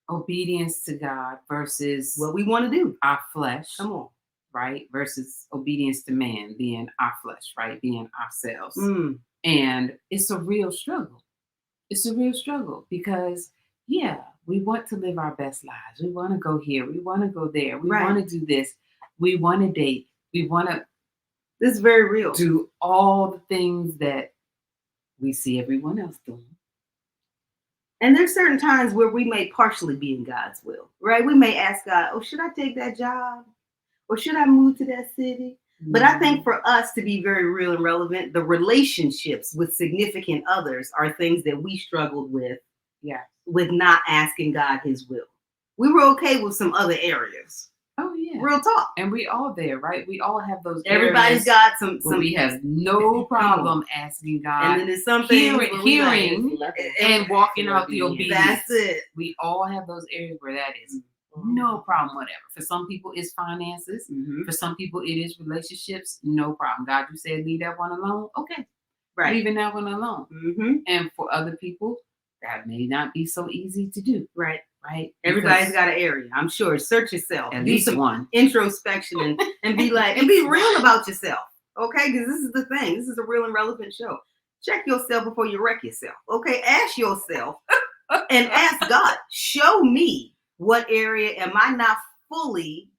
obedience to God versus What we want to do. our flesh, Come on. right? Versus obedience to man, being our flesh, right? Being ourselves. Mm. And it's a real struggle. It's a real struggle because, we want to live our best lives. We want to go here. We want to go there. We Right. want to do this. We want to date. We want to This is very real. do all the things that we see everyone else doing. And there's certain times where we may partially be in God's will, right? We may ask God, oh, should I take that job? Or should I move to that city? But I think for us to be very real and relevant, the relationships with significant others are things that we struggled with, with not asking God his will. We were okay with some other areas. Oh, yeah. Real talk. And we all there, right? We all have those Everybody's areas got some where we have no problem asking God and then there's some things where we hearing and walking out the obedience. That's it. We all have those areas where that is no problem, whatever. For some people, it's finances. Mhm. For some people, it is relationships. No problem. God, you said leave that one alone. Okay. Right. Leaving that one alone. Mm-hmm. And for other people, that may not be so easy to do. Right. Right. Everybody's got an area. I'm sure. Search yourself. At Do least some one. introspection and be like, and be real about yourself. Okay? Because this is the thing. This is a real and relevant show. Check yourself before you wreck yourself. Okay? Ask yourself and ask God, show me what area am I not fully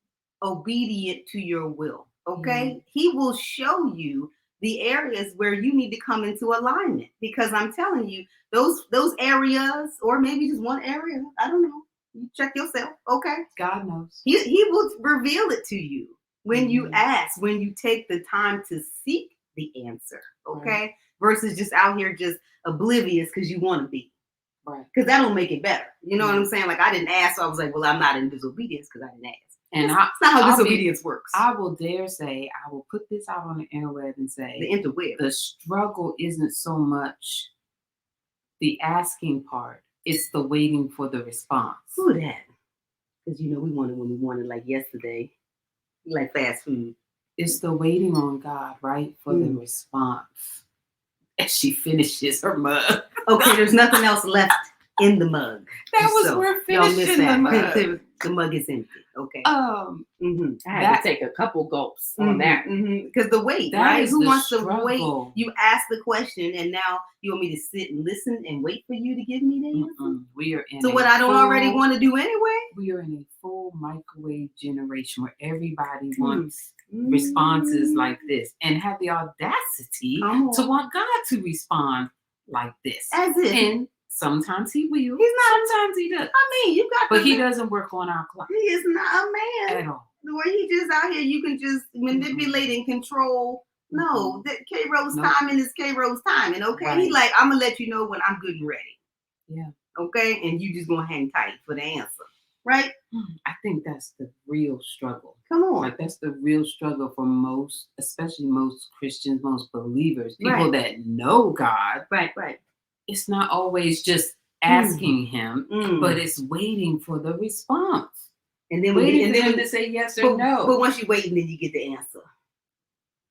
obedient to your will. Okay? He will show you the areas where you need to come into alignment, because I'm telling you, those areas, or maybe just one area, I don't know. You check yourself, okay? God knows. He will reveal it to you when you ask, when you take the time to seek the answer, okay? Versus just out here just oblivious because you want to be. Right. Because that don't make it better. You know what I'm saying? Like, I didn't ask, so I was like, well, I'm not in disobedience because I didn't ask. And that's not how I'll disobedience works. I will dare say, I will put this out on the interweb and say, The interweb. the struggle isn't so much the asking part, it's the waiting for the response. Who that? Because, you know, we wanted when we wanted, like yesterday, like fast food. It's the waiting on God, right? For the response. As she finishes her mug. Okay, there's nothing else left in the mug. That was So, worth y'all missed finishing the that. mug. The mug is empty. Okay. Mm-hmm. I had to take a couple gulps on that. Because the wait, That right? is Who the wants to struggle. wait? You ask the question, and now you want me to sit and listen and wait for you to give me the answer. We are in So what I don't already want to do anyway? We are in a full microwave generation where everybody wants responses like this and have the audacity Come on. to want God to respond like this. As if And sometimes he will. He's not- Sometimes he does. I mean, you got. But to he doesn't work on our clock He is not a man. at all. The way he just out here, you can just manipulate and control. No, that K Rose Nope. timing is K Rose timing. Okay, he Right. like I'm gonna let you know when I'm good and ready. Yeah. Okay, and you just gonna hang tight for the answer, right? I think that's the real struggle. Come on. Like that's the real struggle for most, especially most Christians, most believers, people that know God. Right. It's not always just asking him, Mm. but it's waiting for the response. And then Waiting for him when to say yes or no. But once you wait, and then you get the answer,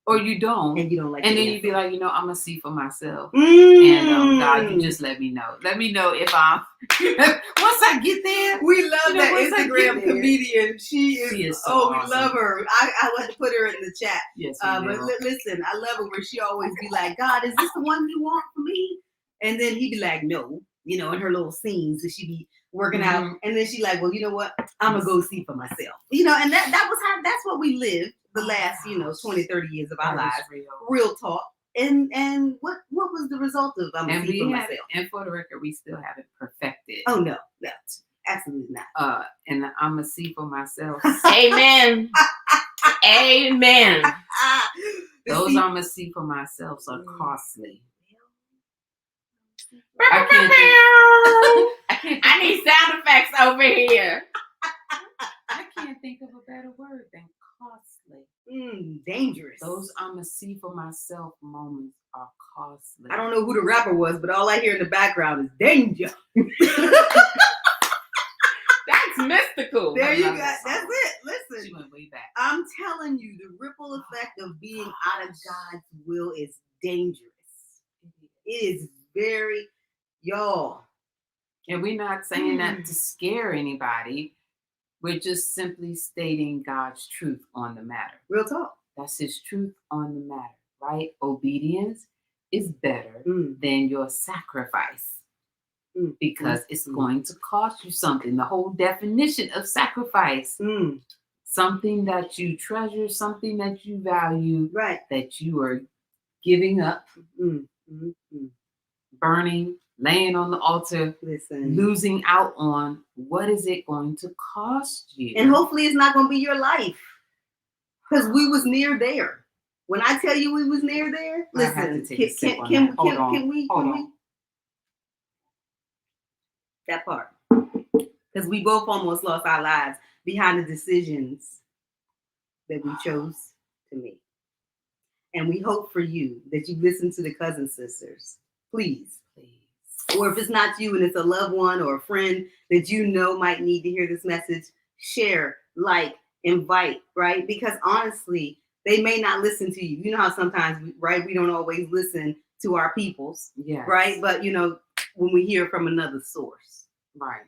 Or you don't. and you don't like. And the then answer. you'd be like, I'm gonna see for myself. Mm. And God, you just let me know. Let me know if I'm once I get there. We love You know, that once I Instagram get there. comedian. She is so oh, awesome. we love her. I want to put her in the chat. Yes, But we will. listen, I love her where she always be like, God, is this the one you want for me? And then he'd be like, no, in her little scenes that she be working out. And then she like, well, you know what? I'm gonna go see for myself. And that was how, that's what we lived the last, 20, 30 years of our That lives. is real. Real talk. And what was the result of I'm gonna And see for we myself? have, and for the record, we still haven't perfected. Oh no, absolutely not. And I'm gonna see for myself. Amen. Amen. Those See- I'm gonna see for myself are Mm. costly. I need sound effects over here. I can't think of a better word than costly. dangerous. Those I'm gonna see for myself moments are costly. I don't know who the rapper was, but all I hear in the background is danger. That's mystical. There you love go. that That's song. it. Listen, She went way back. I'm telling you, the ripple effect of being out of God's will is dangerous. It is very, y'all. And we're not saying that to scare anybody. We're just simply stating God's truth on the matter. Real talk. That's his truth on the matter, right? Obedience is better Mm. than your sacrifice Mm. because Mm. it's Mm. going to cost you something. The whole definition of sacrifice, Mm. something that you treasure, something that you value, Right. that you are giving up, Mm. Mm. Mm. burning, laying on the altar, Listen. losing out on. What is it going to cost you? And hopefully it's not going to be your life. Because we was near there. When I tell you we was near there, I have listen, to take a sip on that. Hold on. can we that part? Because we both almost lost our lives behind the decisions that we chose to make. And we hope for you that you listen to the Cousin Sisters. Please. Or if it's not you and it's a loved one or a friend that you know might need to hear this message, share, like, invite, right? Because honestly, they may not listen to you. You know how sometimes, right, we don't always listen to our peoples, Yes. right? But, when we hear from another source. Right.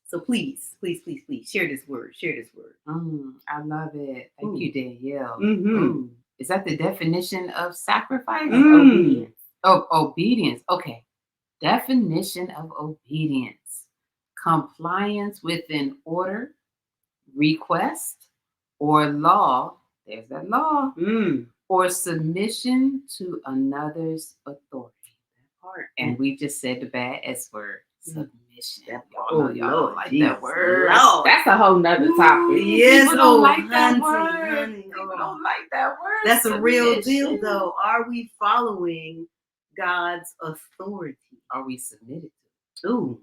So please, please, please, please share this word. Share this word. I love it. Thank you, Danielle. Mm-hmm. Is that the definition of sacrifice? Mm. Obedience. Okay. Definition of obedience. Compliance with an order, request, or law. There's that law. Mm. Or submission to another's authority. That part. And we just said the bad S word. Submission. Y'all know y'all don't like that word. Lord. That's a whole nother topic. Yes, People don't like that hunty, word. honey. People don't like that word. That's a real deal, Submission. though. Are we following God's authority? Are we submitted to? Ooh.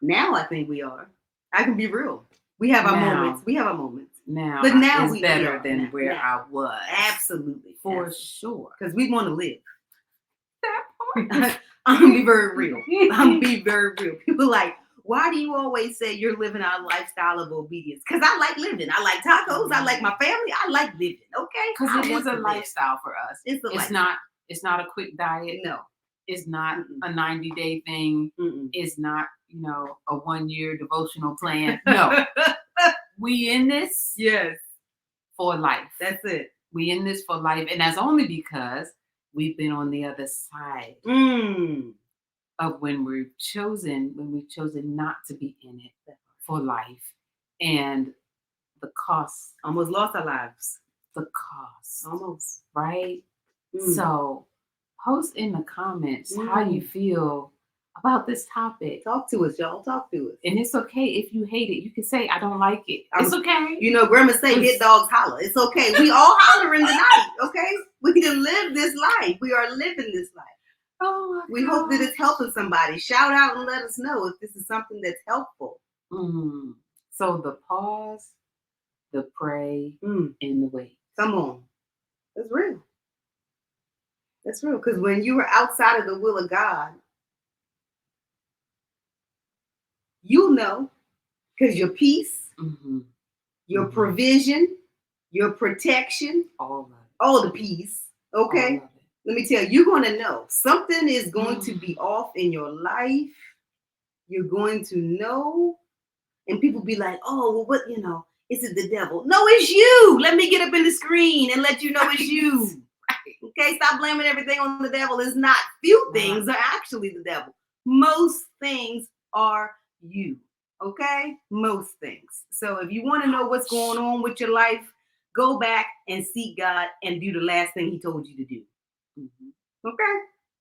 Now I think we are. I can be real. We have our Now. moments. We have our moments. Now, But now it's we better are. than Now- where now. I was. Absolutely. For sure. Because we want to live. That part. I'm gonna be very real. I'm gonna be very real. People like, why do you always say you're living our lifestyle of obedience? Because I like living. I like tacos. I like my family. I like living. Okay. Because I it want is a to live. lifestyle for us. It's a It's lifestyle. not a quick diet. No. It's not Mm-mm. a 90-day thing. Mm-mm. It's not, a 1-year devotional plan. No, we in this Yes, for life. that's it. We in this for life. And that's only because we've been on the other side of when we've chosen not to be in it for life. And the cost, Almost lost our lives. the cost, Almost. right? Mm. So post in the comments how you feel about this topic. Talk to us, y'all. Talk to us. And it's okay if you hate it. You can say, I don't like it. I'm- It's okay. Grandma say, hit dogs holler. It's okay. We all holler in the night, okay? We can live this life. We are living this life. Oh my We hope that God. it's helping somebody. Shout out and let us know if this is something that's helpful. So the pause, the pray, Mm. and the wait. Come on. That's real. That's real. Because when you are outside of the will of God, you know, because your peace, your provision, your protection, All of it. all the peace, okay? All of it. Let me tell you, you're going to know something is going to be off in your life. You're going to know. And people be like, oh, well, what, is it the devil? No, it's you. Let me get up in the screen and let you know it's you. Okay, stop blaming everything on the devil. It's not. Few things are actually the devil. Most things are you. Okay? Most things. So if you want to know what's going on with your life, go back and seek God and do the last thing he told you to do. Okay?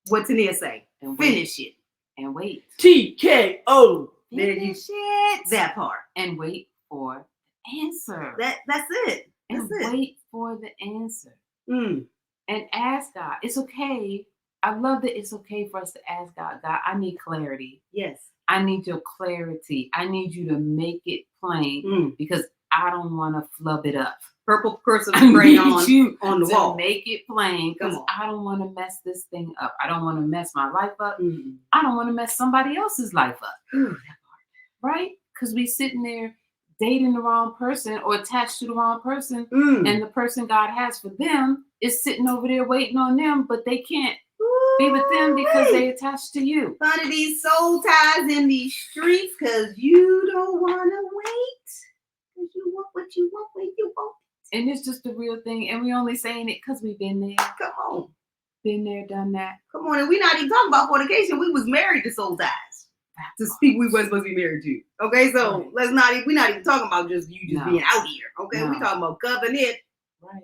What Tania say? And wait. Finish it. And wait. TKO. There you Finish it. that part. And wait for the answer. That's it. And That's it. wait for the answer. Mm. And ask God. It's okay. I love that it's okay for us to ask God, God, I need clarity. Yes. I need your clarity. I need you to make it plain Mm. because I don't want to flub it up. Purple cursive I spray need on you the to wall. make it plain because Come on. I don't want to mess this thing up. I don't want to mess my life up. Mm. I don't want to mess somebody else's life up. Ooh, Right? Because we sitting there dating the wrong person or attached to the wrong person, Mm. and the person God has for them is sitting over there waiting on them, but they can't be with them because they attached to you. Under these soul ties in these streets because you don't want to wait. Because you want what you want when you want. And it's just a real thing. And we only saying it because we've been there. Come on. Been there, done that. Come on. And we're not even talking about fornication. We was married to soul ties. To speak we wasn't supposed to be married to. Okay, so Right. we're not even talking about just you just No. being out here. Okay, No. we talking about covenant Right.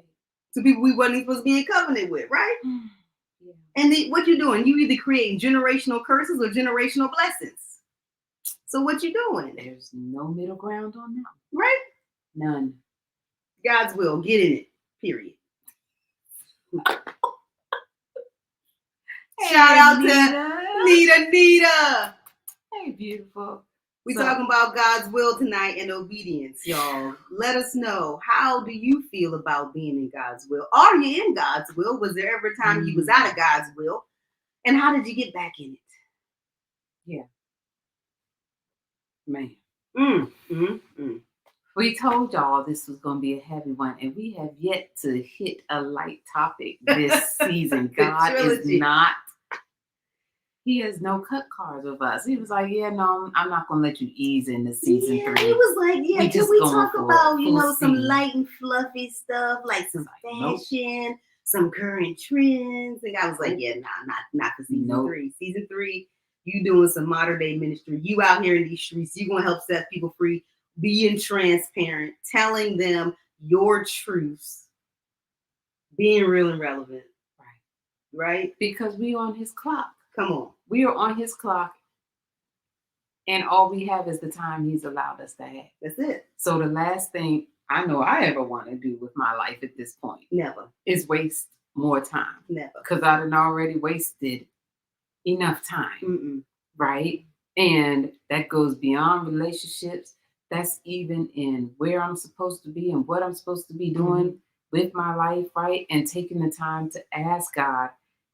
to people we wasn't even supposed to be in covenant with, right? Yeah. And what you doing? You either creating generational curses or generational blessings. So what you doing? There's no middle ground on that. Right? None. God's will. Get in it. Period. Shout out to Nita. Hey, beautiful. We So- talking about God's will tonight and obedience, y'all. Let us know, how do you feel about being in God's will? Are you in God's will? Was there ever a time you was out of God's will? And how did you get back in it? Man. We We told y'all this was going to be a heavy one, and we have yet to hit a light topic this season. The God is trilogy. not, he has no cut cards with us. He was like, yeah, no, I'm not going to let you ease into season yeah, 3. he was like, yeah, We can just we going talk for about, full some steam. light and fluffy stuff, like some Nope. fashion, some current trends? And I was like, yeah, not for season Nope. 3. Season 3, you doing some modern day ministry. You out here in these streets, you going to help set people free, being transparent, telling them your truths, being real and relevant. Right? Because we on his clock. Come on. We are on his clock, and all we have is the time he's allowed us to have. That's it. So the last thing I know I ever want to do with my life at this point Never. is waste more time, Never. because I done already wasted enough time, Mm-mm. right? And that goes beyond relationships. That's even in where I'm supposed to be and what I'm supposed to be doing with my life, right? And taking the time to ask God,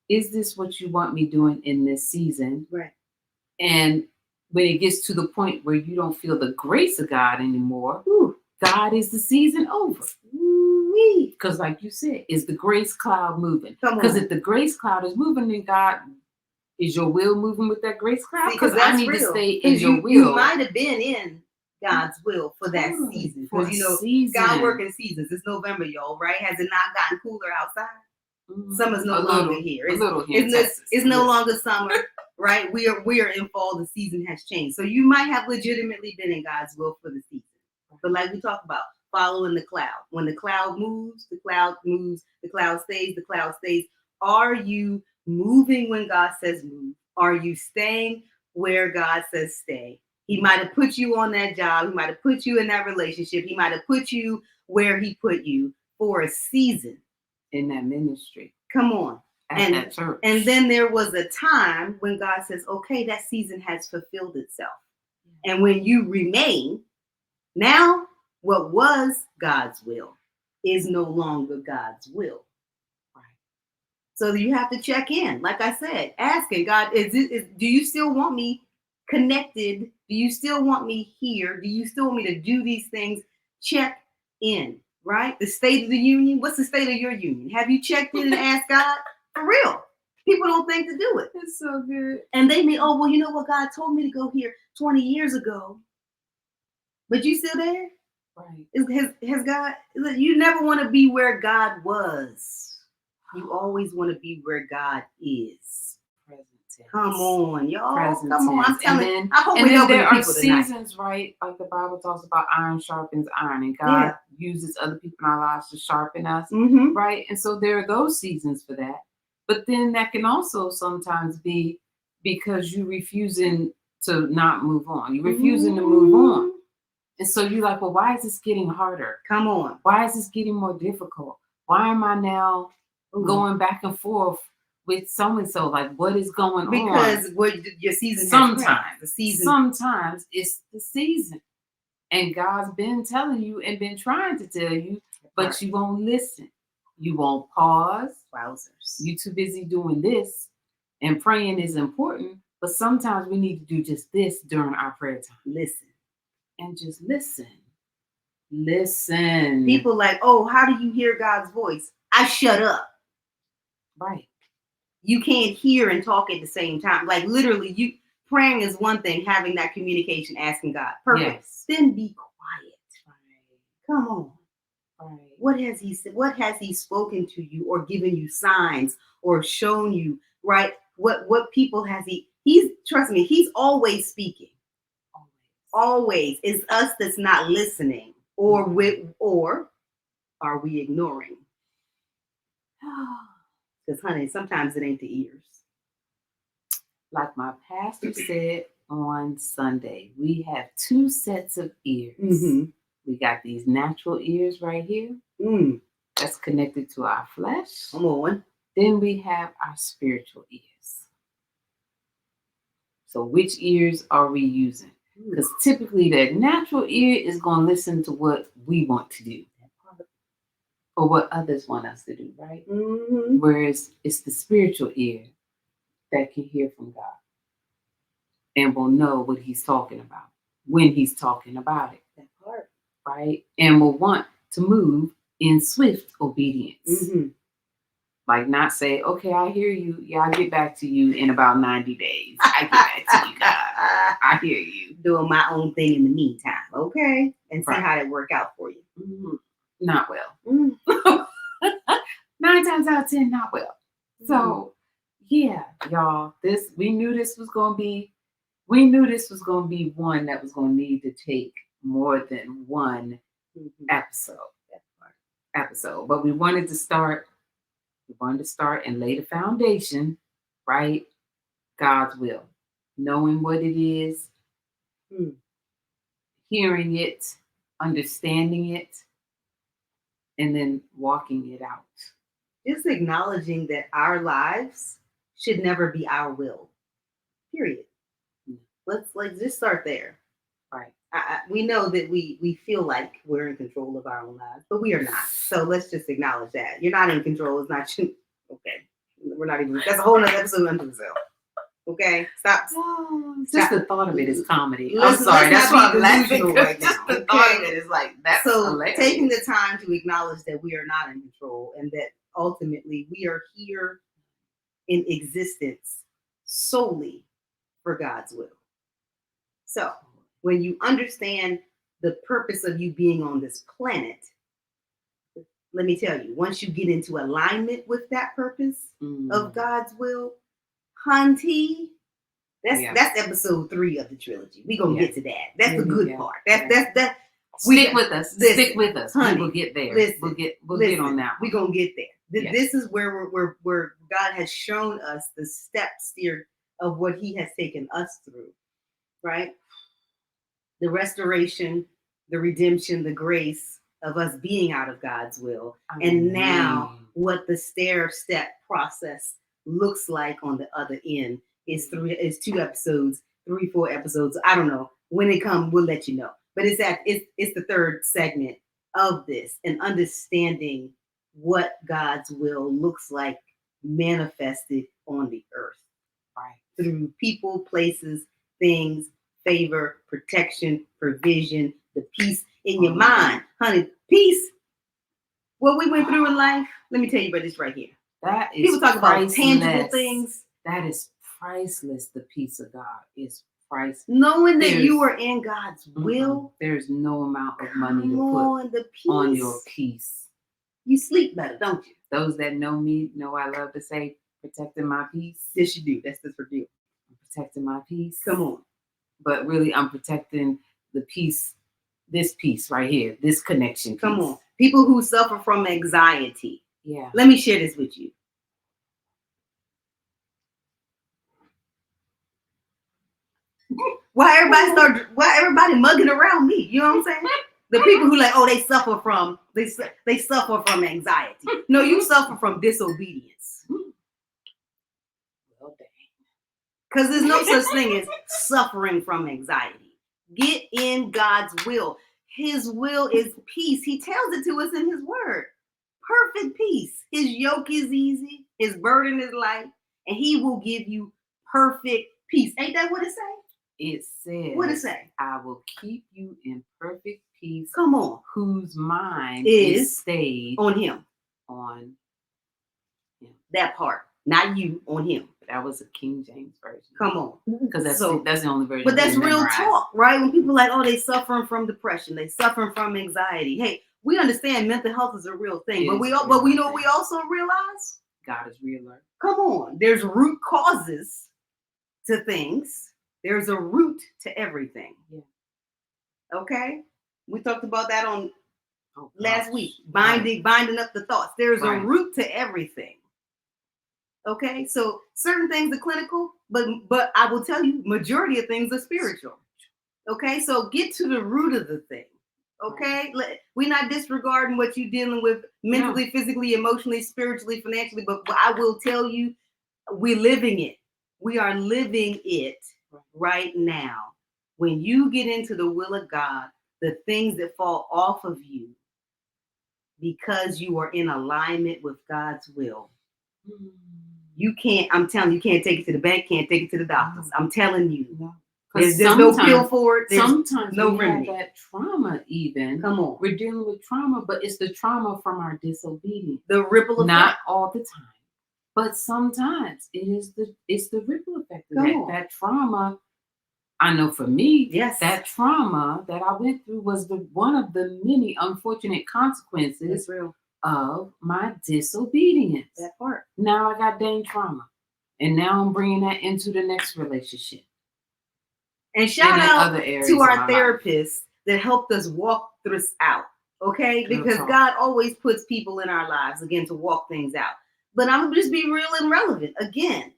is this what you want me doing in this season? Right. And when it gets to the point where you don't feel the grace of God anymore, Ooh. God, is the season over? Ooh-wee. Because like you said, is the grace cloud moving? Come Because on. if the grace cloud is moving, then God, Is your will moving with that grace cloud? See, 'cause Because I that's need to real. stay in 'Cause your you will. might have been in God's will for that Totally, season. for Because a you know, season. God working seasons. It's November, y'all, right? Has it not gotten cooler outside? Summer's no A longer little, here. A It's, little here in it's, Texas. it's no longer summer, right? We are in fall. The season has changed. So you might have legitimately been in God's will for the season. But like we talked about, following the cloud. When the cloud moves, the cloud moves. The cloud stays, the cloud stays. Are you moving when God says move? Are you staying where God says stay? He might have put you on that job. He might have put you in that relationship. He might have put you where he put you for a season. in that ministry. Come on. At that church. And then there was a time when God says, okay, that season has fulfilled itself. And when you remain, now what was God's will is no longer God's will. Right. So you have to check in. Like I said, asking God, do you still want me connected? Do you still want me here? Do you still want me to do these things? Check in, right? The state of the union. What's the state of your union? Have you checked in and asked God? For real. People don't think to do it. It's so good. And they may, oh, well, you know what? God told me to go here 20 years ago. But you still there? Right. Has God, you never want to be where God was. You always want to be where God is. Present tense. Come on, y'all. Present Come on. I'm tense. telling And you. then, I hope and we're then helping there the are people tonight. seasons, right? Like the Bible talks about iron sharpens iron, and God uses other people in our lives to sharpen us, Mm-hmm. right? And so there are those seasons for that. But then that can also sometimes be because you're refusing to not move on. You're refusing to move on. And so you're like, well, why is this getting harder? Come on. Why is this getting more difficult? Why am I now going back and forth with so-and-so? Like, what is going on? Because what your season Sometimes. has passed. The season. Sometimes it's the season. And God's been telling you and been trying to tell you, but you won't listen. You won't pause. Wowzers. You're too busy doing this. And praying is important, but sometimes we need to do just this during our prayer time. Listen. And just listen. Listen. People like, oh, how do you hear God's voice? I shut up. Right. You can't hear and talk at the same time. Like literally, you praying is one thing, having that communication, asking God. Perfect. Yes. Then be quiet. Right. Come on. Right. What has he said? What has he spoken to you or given you signs or shown you? Right? What people has he? Trust me, he's always speaking. Always. It's us that's not listening, or are we ignoring? Because honey, sometimes it ain't the ears. Like my pastor said on Sunday, we have two sets of ears. Mm-hmm. We got these natural ears right here. That's connected to our flesh. Come on. Then we have our spiritual ears. So which ears are we using? Because typically that natural ear is going to listen to what we want to do or what others want us to do, right? Mm-hmm. Whereas it's the spiritual ear that can hear from God and will know what he's talking about when he's talking about it. That part. Right? And will want to move in swift obedience. Mm-hmm. Like not say, okay, I hear you. Yeah, I'll get back to you in about 90 days. I get back to you, God. I hear you. Doing my own thing in the meantime, okay? And see Right. how it work out for you. Mm-hmm. Not well. Mm. 9 times out of 10, not well. So yeah, y'all, we knew this was gonna be one that was gonna need to take more than one episode. But we wanted to start and lay the foundation, right? God's will. Knowing what it is, hearing it, understanding it, and then walking it out. Just acknowledging that our lives should never be our will. Period. Let's just start there. Right. We know that we feel like we're in control of our own lives, but we are not. So let's just acknowledge that. You're not in control. It's not you. Okay. We're not even, that's a whole nother episode unto itself. Okay? Stop. Just the thought of it is comedy. I'm Let's sorry. That's why I'm not be laughing delusional right just now, the thought of okay? it is like, that's So hilarious. taking the time to acknowledge that we are not in control and that ultimately we are here in existence solely for God's will. So when you understand the purpose of you being on this planet, let me tell you, once you get into alignment with that purpose of God's will, hunty, that's episode 3 of the trilogy. We're gonna get to that. That's the good part. That Stick with us. Stick with us. Honey, We will get there. listen, we'll get on that We're one. gonna get there. Yes. This is where God has shown us the steps here of what He has taken us through, right? The restoration, the redemption, the grace of us being out of God's will, and now what the stair-step process looks like on the other end is 2 episodes, 3-4 episodes. I don't know. When it comes, we'll let you know. But it's the 3rd segment of this, and understanding what God's will looks like manifested on the earth, right? Through people, places, things, favor, protection, provision, the peace in your mind, honey. Peace. What we went through in life. Let me tell you about this right here. That is people talk about tangible things. That is priceless. The peace of God is priceless. Knowing that you are in God's will. There's no amount of money to put on your peace. You sleep better, don't you? Those that know me know I love to say, protecting my peace. Yes, you do. That's the for you. I'm protecting my peace. Come on. But really, I'm protecting the peace, this peace right here, this connection piece. Come on. People who suffer from anxiety. Yeah. Let me share this with you. Why everybody mugging around me? You know what I'm saying? The people who they suffer from anxiety. No, you suffer from disobedience. Well, dang. Because there's no such thing as suffering from anxiety. Get in God's will. His will is peace. He tells it to us in His word. Perfect peace. His yoke is easy. His burden is light. And He will give you perfect peace. Ain't that what it say? It says, what it say? I will keep you in perfect peace. Come on. Whose mind is stayed on Him. On Him. That part. Not you, on Him. That was a King James version. Come on. Because that's the only version. But that's real talk, right? When people are like, they suffering from depression, they suffering from anxiety. Hey, we understand mental health is a real thing, but we know we also realize God is realer. Come on, there's root causes to things. There's a root to everything. Yeah. Okay, we talked about that on last week. Binding up the thoughts. There's a root to everything. Okay, so certain things are clinical, but I will tell you, majority of things are spiritual. Okay, so get to the root of the thing. Okay, we're not disregarding what you're dealing with mentally, physically, emotionally, spiritually, financially, but I will tell you, we're living it. We are living it right now. When you get into the will of God, the things that fall off of you because you are in alignment with God's will. You can't, I'm telling you, can't take it to the bank, can't take it to the doctors. I'm telling you. There's no pill for it. There's sometimes no we remedy. have that trauma even. Come on. We're dealing with trauma, but it's the trauma from our disobedience. The ripple effect. Not all the time. But sometimes it's the ripple effect of that trauma. I know for me, that trauma that I went through was one of the many unfortunate consequences of my disobedience. That part. Now I got dang trauma. And now I'm bringing that into the next relationship. And shout out to our therapists that helped us walk this out. Okay? Because God always puts people in our lives, again, to walk things out. But I'm going to just be real and relevant. Again,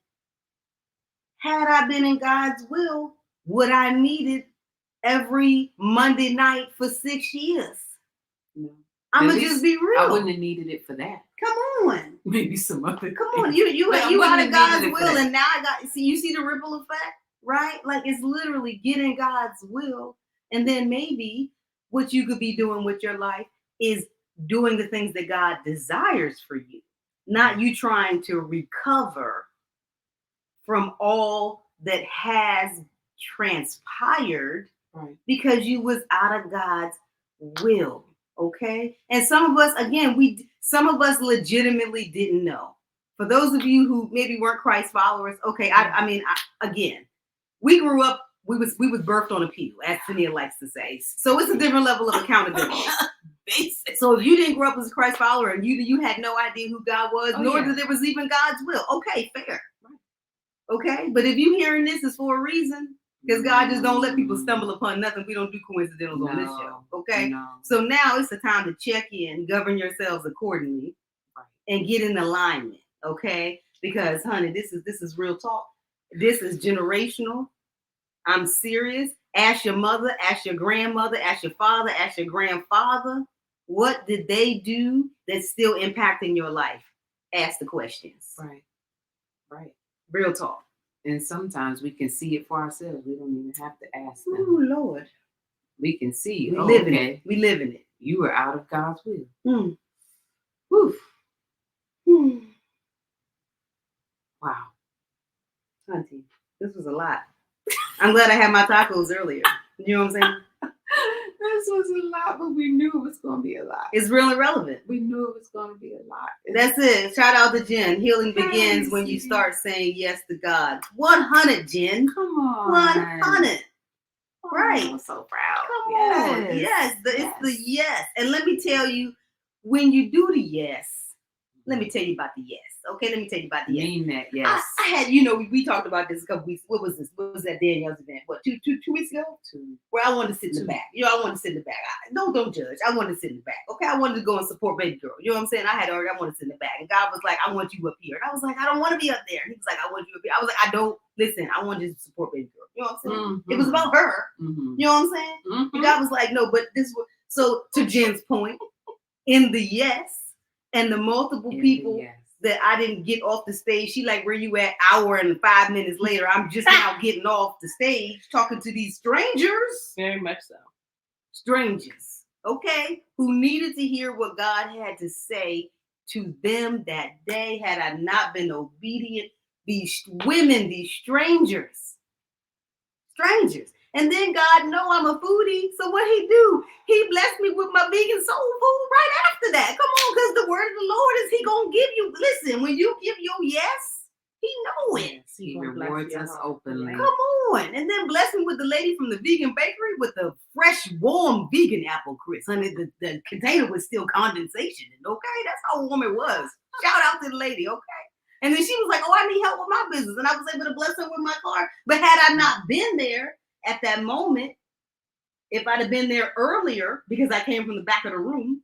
had I been in God's will, would I needed every Monday night for 6 years? No. I'm going to just be real. I wouldn't have needed it for that. Come on. Maybe some other Come on. You out of God's will, and now you see the ripple effect, right? Like, it's literally getting God's will. And then maybe what you could be doing with your life is doing the things that God desires for you. Not you trying to recover from all that has transpired because you was out of God's will. Okay. And some of us, again, some of us legitimately didn't know. For those of you who maybe weren't Christ followers, okay, I mean, again, we grew up, we was birthed on a pew, as Tania likes to say. So it's a different level of accountability. So if you didn't grow up as a Christ follower and you had no idea who God was, nor that there was even God's will, okay, fair. Okay, but if you hearing this is for a reason, because God just don't let people stumble upon nothing. We don't do coincidentals on this show. Okay, so now it's the time to check in, govern yourselves accordingly, and get in alignment. Okay, because honey, this is real talk. This is generational. I'm serious. Ask your mother, ask your grandmother, ask your father, ask your grandfather. What did they do that's still impacting your life? Ask the questions. Right. Real talk. And sometimes we can see it for ourselves. We don't even have to ask them. Oh Lord. We can see. We live in it. We live in it. You were out of God's will. Woof. Wow. Auntie, this was a lot. I'm glad I had my tacos earlier. You know what I'm saying? This was a lot, but we knew it was going to be a lot. It's real and relevant. We knew it was going to be a lot. That's it. Shout out to Jen. Healing begins when you start saying yes to God. 100, Jen. Come on. 100. Right. I'm so proud. Come on. Yes. It's the yes. And let me tell you, when you do the yes, let me tell you about the yes. Okay, let me tell you about the yes. Mean that, yes. I had, you know, we talked about this a couple weeks. What was this? What was that Danielle's event? What, two weeks ago? Where I wanted to sit in the back. You know, I wanted to sit in the back. Don't judge. I wanted to sit in the back. Okay, I wanted to go and support baby girl. You know what I'm saying? I wanted to sit in the back. And God was like, I want you up here. And I was like, I don't want to be up there. And he was like, I want you up here. I was like, I want you to support baby girl. You know what I'm saying? Mm-hmm. It was about her. Mm-hmm. You know what I'm saying? Mm-hmm. And God was like, no, but this was, so to Jen's point, in the yes, and the multiple people that I didn't get off the stage. She like, where you at? Hour and 5 minutes later, I'm just now getting off the stage talking to these strangers. Very much so. Strangers, okay, who needed to hear what God had to say to them that day. Had I not been obedient, these women, these strangers. And then God know I'm a foodie, so what he do? He blessed me with my vegan soul food right after that. Come on, because the word of the Lord is he gonna give you. Listen, when you give your yes, he know it. He rewards us openly. Come on, and then bless me with the lady from the vegan bakery with the fresh, warm vegan apple crisp. Honey, the container was still condensation. Okay, that's how warm it was. Shout out to the lady. Okay. And then she was like, oh, I need help with my business. And I was able to bless her with my car. But had I not been there at that moment, if I'd have been there earlier, because I came from the back of the room,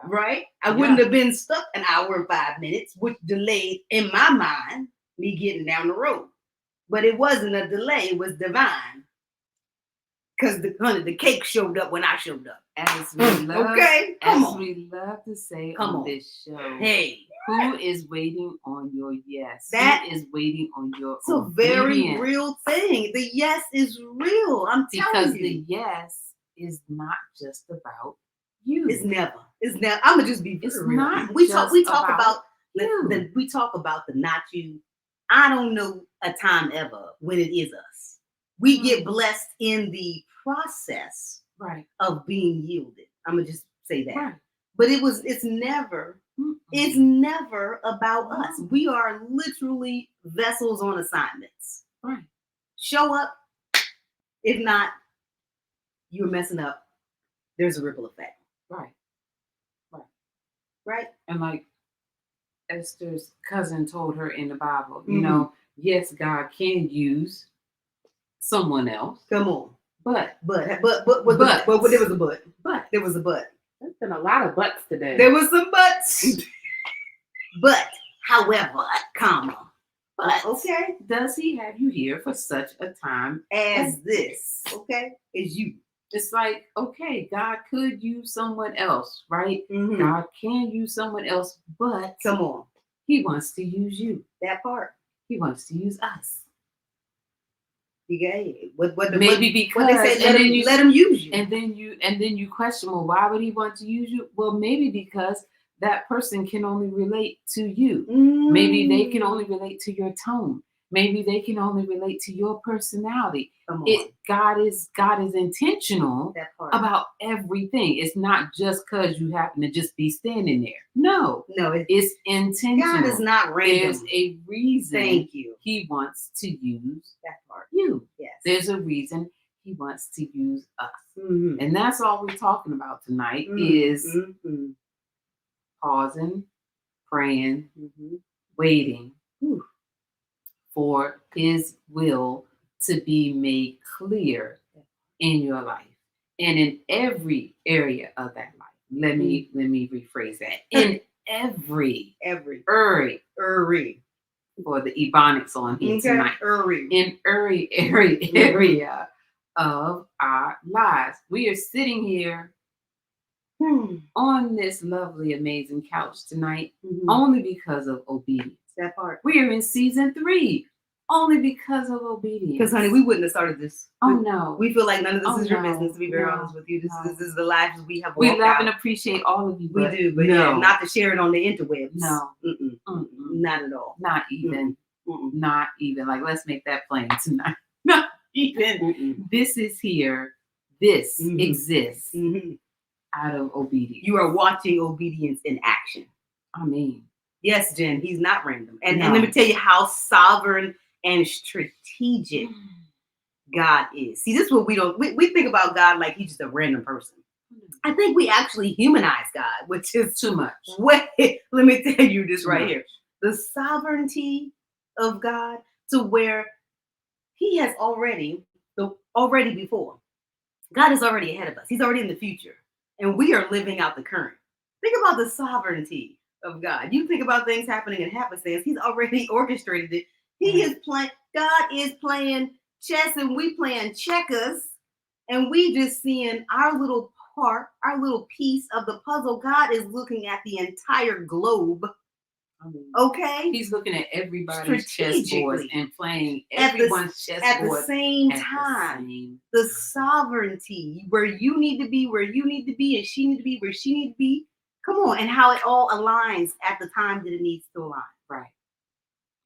right? I wouldn't have been stuck an hour and 5 minutes, which delayed, in my mind, me getting down the road. But it wasn't a delay. It was divine. Because the cake showed up when I showed up. As we love, we love to say on this show. Hey. Who is waiting on your yes? That is waiting on your It's a very real thing. The yes is real. I'm telling you. Because the yes is not just about you. It's never. I'm gonna just be real. Not we talk about we talk about the not you. I don't know a time ever when it is us. We get blessed in the process of being yielded. I'm gonna just say that. Right. But it's never about us. We are literally vessels on assignments. Right. Show up. If not, you're messing up. There's a ripple effect. Right. And like Esther's cousin told her in the Bible, you know, yes, God can use someone else. Come on. But there was a but. There was a but. There's been a lot of buts today. There was some buts. But, however, comma. But okay. Does he have you here for such a time as this? Okay. As you. It's like, okay, God could use someone else, right? Mm-hmm. God can use someone else, but come on. He wants to use you. That part. He wants to use us. Because they say, let him use you. And then you question, well, why would he want to use you? Well, maybe because that person can only relate to you. Maybe they can only relate to your tone. Maybe they can only relate to your personality. Come on. God is intentional That part. about everything. It's not just because you happen to just be standing there. No, No, it's intentional. God is not random. There's a reason Thank you. he wants to use That part. you. Yes. There's a reason he wants to use us. Mhm. And that's all we're talking about tonight is pausing, praying, waiting for his will to be made clear in your life and in every area of that life. Let me rephrase that. In every area for the Ebonics on here tonight. In every area of our lives. We are sitting here on this lovely, amazing couch tonight only because of obedience. That part. We are in season 3 only because of obedience. Because, honey, we wouldn't have started this. Oh no. We feel like none of this Oh, is your no. business, to be very No. honest with you. This No. is the lives we have We walked love out. and appreciate all of you. We do, but no, yeah, not to share it on the interwebs. No. Mm-mm. Mm-mm. Not at all. Not even. Mm-mm. Not even. Like, let's make that plain tonight. Not even. Mm-mm. This is here. This Mhm. exists Mhm. out of obedience. You are watching obedience in action. I mean, Yes, Jen, he's not random. And No. let me tell you how sovereign and strategic God is. See, this is what we think about God like he's just a random person. I think we actually humanize God, which is too much. Wait, let me tell you this right No. here. The sovereignty of God to where he has already before. God is already ahead of us. He's already in the future. And we are living out the current. Think about the sovereignty of God. You think about things happening in happenstance. He's already orchestrated it. He is playing, God is playing chess and we playing checkers. And we just seeing our little part, our little piece of the puzzle. God is looking at the entire globe. I mean, Okay? he's looking at everybody's chessboards Strategically. and playing At the- everyone's At chessboard the same at time. the same The sovereignty where you need to be, where you need to be, and she need to be where she need to be. Come on, and how it all aligns at the time that it needs to align. right.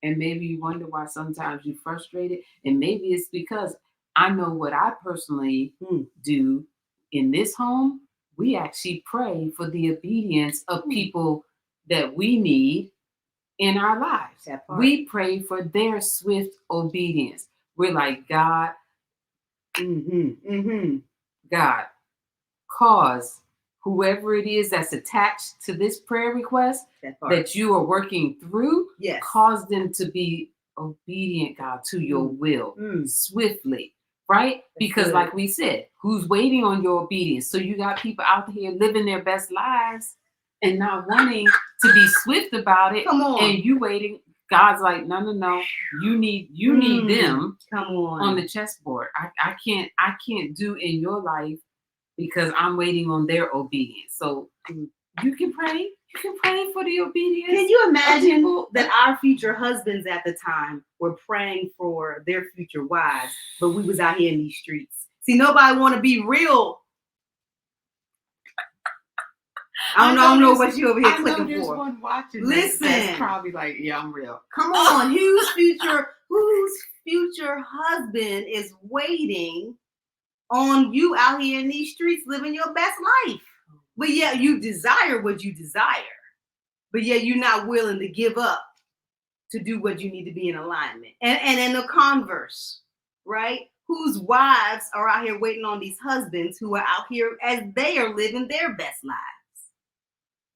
And maybe you wonder why sometimes you're frustrated, and maybe it's because I know what I personally do in this home. We actually pray for the obedience of people that we need in our lives. That part. We pray for their swift obedience. We're like, God, God, cause whoever it is that's attached to this prayer request That part. that you are working through, Yes. cause them to be obedient, God, to your will swiftly, right? Because good. like we said, who's waiting on your obedience? So you got people out here living their best lives and not wanting to be swift about it. Come on. And you waiting. God's like, no. You need them Come on the chessboard. I can't do in your life because I'm waiting on their obedience. So you can pray. You can pray for the obedience. Can you imagine people that our future husbands at the time were praying for their future wives, but we was out here in these streets? See, nobody want to be real. I don't know what you over here clicking for. One watching Listen. that's probably like, yeah, I'm real. Come on, whose future husband is waiting on you out here in these streets living your best life? But yeah, you desire what you desire. But yeah, you're not willing to give up to do what you need to be in alignment. And in the converse, right? Whose wives are out here waiting on these husbands who are out here as they are living their best lives.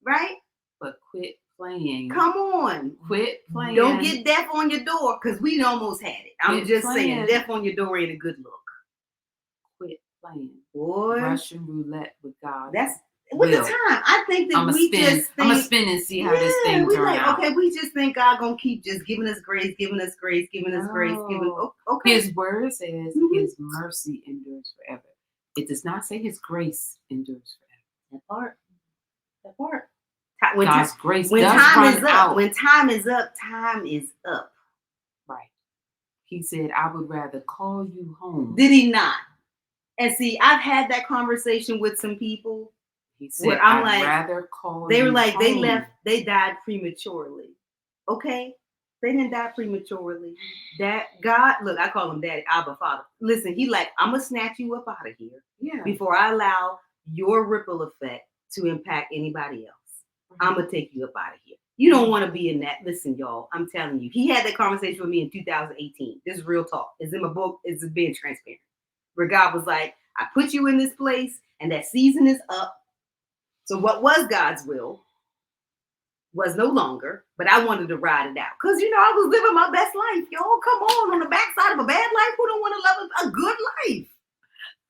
Right? But quit playing. Come on. Quit playing. Don't get death on your door because we almost had it. I'm Quit just playing. saying, death on your door ain't a good look. Quit playing. Boy, Russian roulette with God. that's with the Will. time. I think that I'm we spin. just think, I'm gonna spin and see how this thing we turns like, out. okay, we just think God gonna keep just giving us grace, giving us grace, giving us grace, No. okay. His word says Mhm. his mercy endures forever. It does not say his grace endures forever. That part. When God's grace when does time run is up, out. when time is up, time is up. Right. He said, I would rather call you home. Did he not? And see, I've had that conversation with some people. He said, I'm I'd like, rather call they were you like, home. they died prematurely. Okay. They didn't die prematurely. That God, look, I call him Daddy, Abba, Father. Listen, he like, I'm gonna snatch you up out of here Yeah. before I allow your ripple effect to impact anybody else. I'm gonna take you up out of here. You don't want to be in that. Listen, y'all, I'm telling you, he had that conversation with me in 2018. This is real talk. It's in my book. It's being transparent. Where God was like, I put you in this place, and that season is up. So what was God's will was no longer, but I wanted to ride it out. Because, I was living my best life. Y'all, come on the backside of a bad life. Who don't want to live a good life?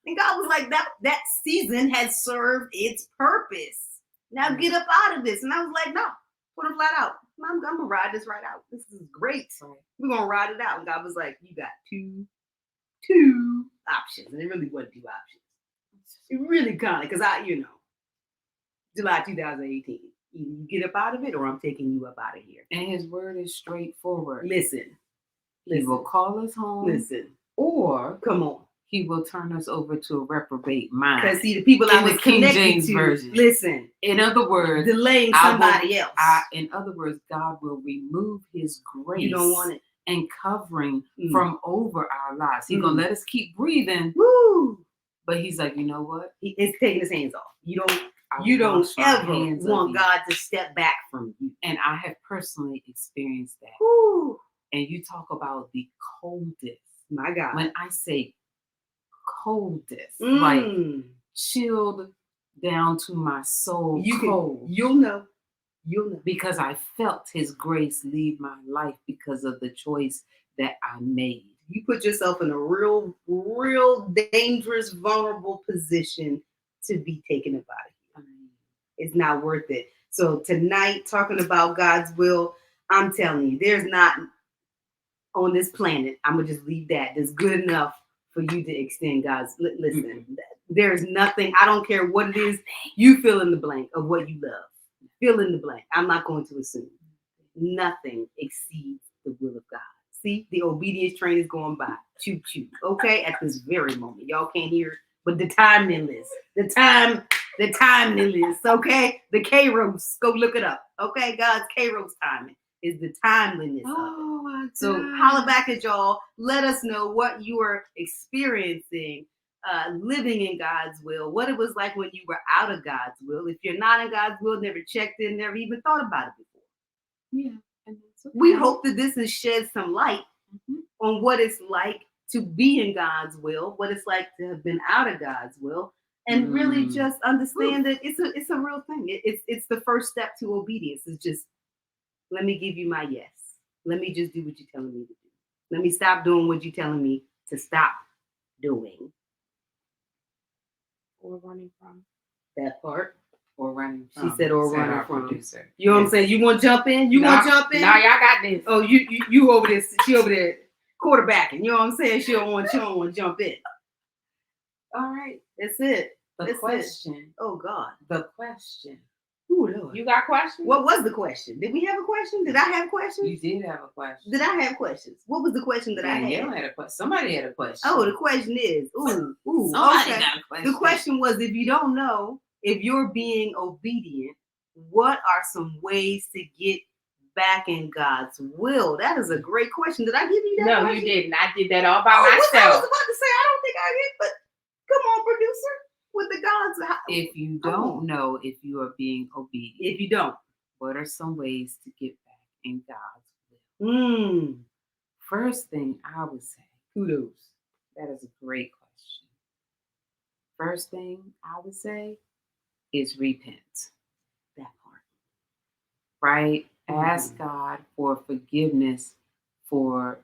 And God was like, that season has served its purpose. Now get up out of this. And I was like, no, put it flat out. I'm going to ride this right out. This is great. We're going to ride it out. And God was like, you got two options. And it really wasn't two options. It really kind of, because July 2018. Either you get up out of it or I'm taking you up out of here. And his word is straightforward. Listen. He will call us home. Listen. Or come on. He will turn us over to a reprobate mind. Because see, the people I was King connected James to, Version. listen. In other words, delaying somebody else. In other words, God will remove his grace. You don't want it. And covering from over our lives. He's gonna let us keep breathing. Woo! But he's like, you know what? It's taking his hands off. You don't ever want God to step back from you. And I have personally experienced that. Woo. And you talk about the coldest. My God. When I say coldest, like chilled down to my soul. You'll know. Because I felt his grace leave my life because of the choice that I made. You put yourself in a real, real dangerous, vulnerable position to be taken up out of here. It's not worth it. So tonight, talking about God's will, I'm telling you, there's not on this planet, I'm going to just leave that. That's good enough for you to extend God's. Listen, there's nothing, I don't care what it is, you fill in the blank of what you love. Fill in the blank. I'm not going to assume. Nothing exceeds the will of God. See, the obedience train is going by. Choo choo. Okay, at this very moment. Y'all can't hear it, but the timeliness. The timeliness. Okay, the Kairos. Go look it up. Okay, God's Kairos timing is the timeliness of it. So holler back at y'all. Let us know what you are experiencing. Living in God's will, what it was like when you were out of God's will. If you're not in God's will, never checked in, never even thought about it before. Yeah. And that's okay. We hope that this has shed some light on what it's like to be in God's will, what it's like to have been out of God's will, and really just understand that it's a real thing. It's the first step to obedience. It's just, let me give you my yes. Let me just do what you're telling me to do. Let me stop doing what you're telling me to stop doing. Or running from. That part. Or running from. She said, or running from. Producer. You know what I'm saying? You want to jump in? You want to jump in? No, y'all got this. Oh, you over there. She over there quarterbacking. You know what I'm saying? She don't want to jump in. All right. That's it. The question. Oh, God. The question. Ooh, Lord. You got questions? What was the question? Did we have a question? Did I have questions? You did have a question. Did I have questions? What was the question that I had? Danielle had a question. Somebody had a question. Oh, the question is, Somebody okay. got a question. The question was, if you don't know if you're being obedient, what are some ways to get back in God's will? That is a great question. Did I give you that? No, question? you didn't. I did that all by I was myself. about to say, I don't think I did, but come on, producer. With the God's. If you don't know if you are being obedient, if you don't, what are some ways to get back in God's will? First thing I would say, kudos. That is a great question. First thing I would say is repent. That part. Right? Ask God for forgiveness for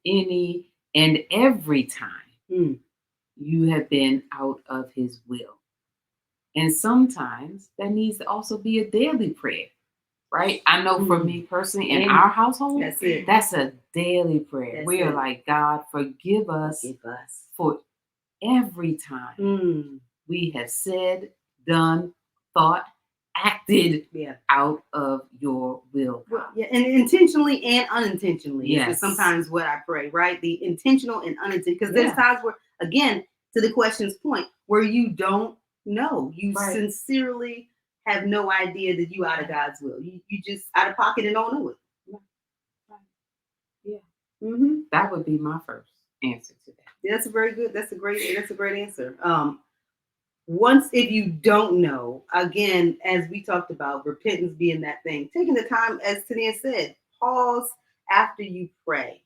any and every time you have been out of his will. And sometimes that needs to also be a daily prayer, right? I know for me personally, in our household, that's a daily prayer. We are like, God, forgive us for every time we have said, done, thought, acted out of your will. Well, yeah, and intentionally and unintentionally. Yes. Is sometimes what I pray, right? The intentional and unintentional. Because there's times where, again, to the question's point, where you don't know. You sincerely have no idea that you out of God's will. You just out of pocket and don't know it. Mm-hmm. That would be my first answer to that. That's a very good. That's a great answer. Once if you don't know, again, as we talked about, repentance being that thing, taking the time, as Tania said, pause after you pray.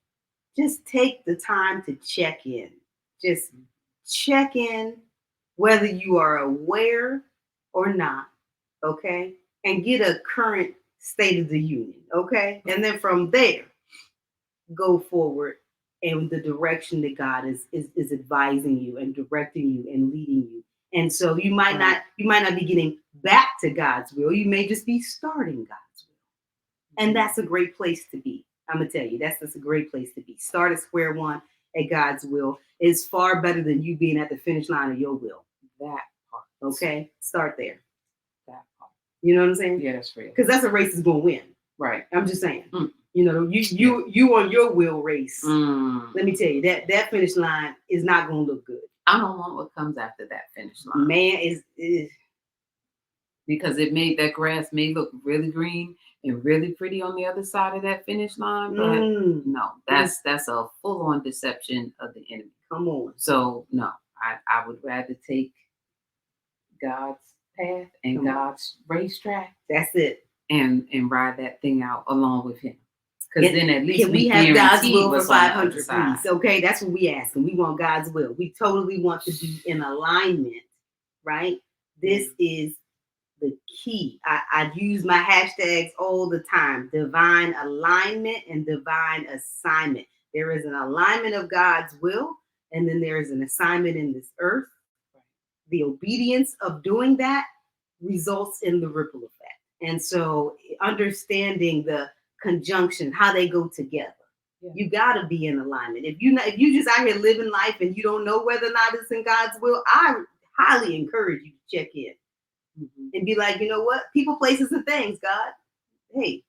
Just take the time to check in. Just check in whether you are aware or not, okay? And get a current state of the union, okay? And then from there, go forward in the direction that God is advising you and directing you and leading you. And so you might not be getting back to God's will. You may just be starting God's will. And that's a great place to be. I'm gonna tell you, that's a great place to be. Start at square one at God's will is far better than you being at the finish line of your will. That part. Okay? Start there. That part. You know what I'm saying? Yeah, that's real. Because that's a race is gonna win. Right. I'm just saying. Mm. You know, you on your will race. Mm. Let me tell you, that finish line is not gonna look good. I don't want what comes after that finish line. Man, is because that grass may look really green and really pretty on the other side of that finish line, but no, that's a full-on deception of the enemy. Come on. So no, I would rather take God's path and God's racetrack. That's it. And ride that thing out along with Him. Because then at least can we have God's will for what's on the other 500, side. please? Okay, that's what we ask, and we want God's will. We totally want to be in alignment, right? This is the key. I use my hashtags all the time: divine alignment and divine assignment. There is an alignment of God's will, and then there is an assignment in this earth. The obedience of doing that results in the ripple effect. And so understanding the conjunction, how they go together. Yeah. You got to be in alignment. If you just out here living life and you don't know whether or not it's in God's will, I highly encourage you to check in and be like, you know what? People, places, and things, God. Hey,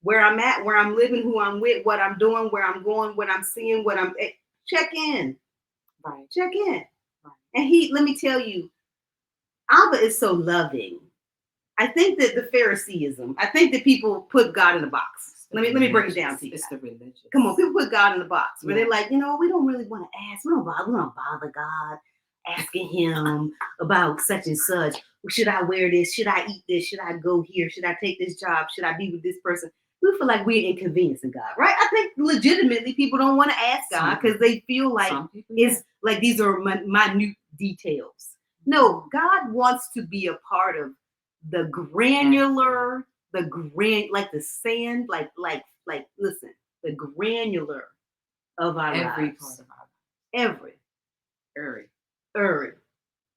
where I'm at, where I'm living, who I'm with, what I'm doing, where I'm going, what I'm seeing, check in. Right. Check in. Right. And let me tell you, Abba is so loving. I think that the Phariseeism, I think that people put God in a box. Let me break it down to you. It's the religion. Come on, people put God in a box where they're like, you know, we don't really want to ask. We don't bother God asking Him about such and such. Should I wear this? Should I eat this? Should I go here? Should I take this job? Should I be with this person? We feel like we're inconveniencing God, right? I think legitimately people don't want to ask God because they feel like it's like these are minute details. No, God wants to be a part of the granular, like the sand, like listen, the granular of our lives. Every part of our lives. Every.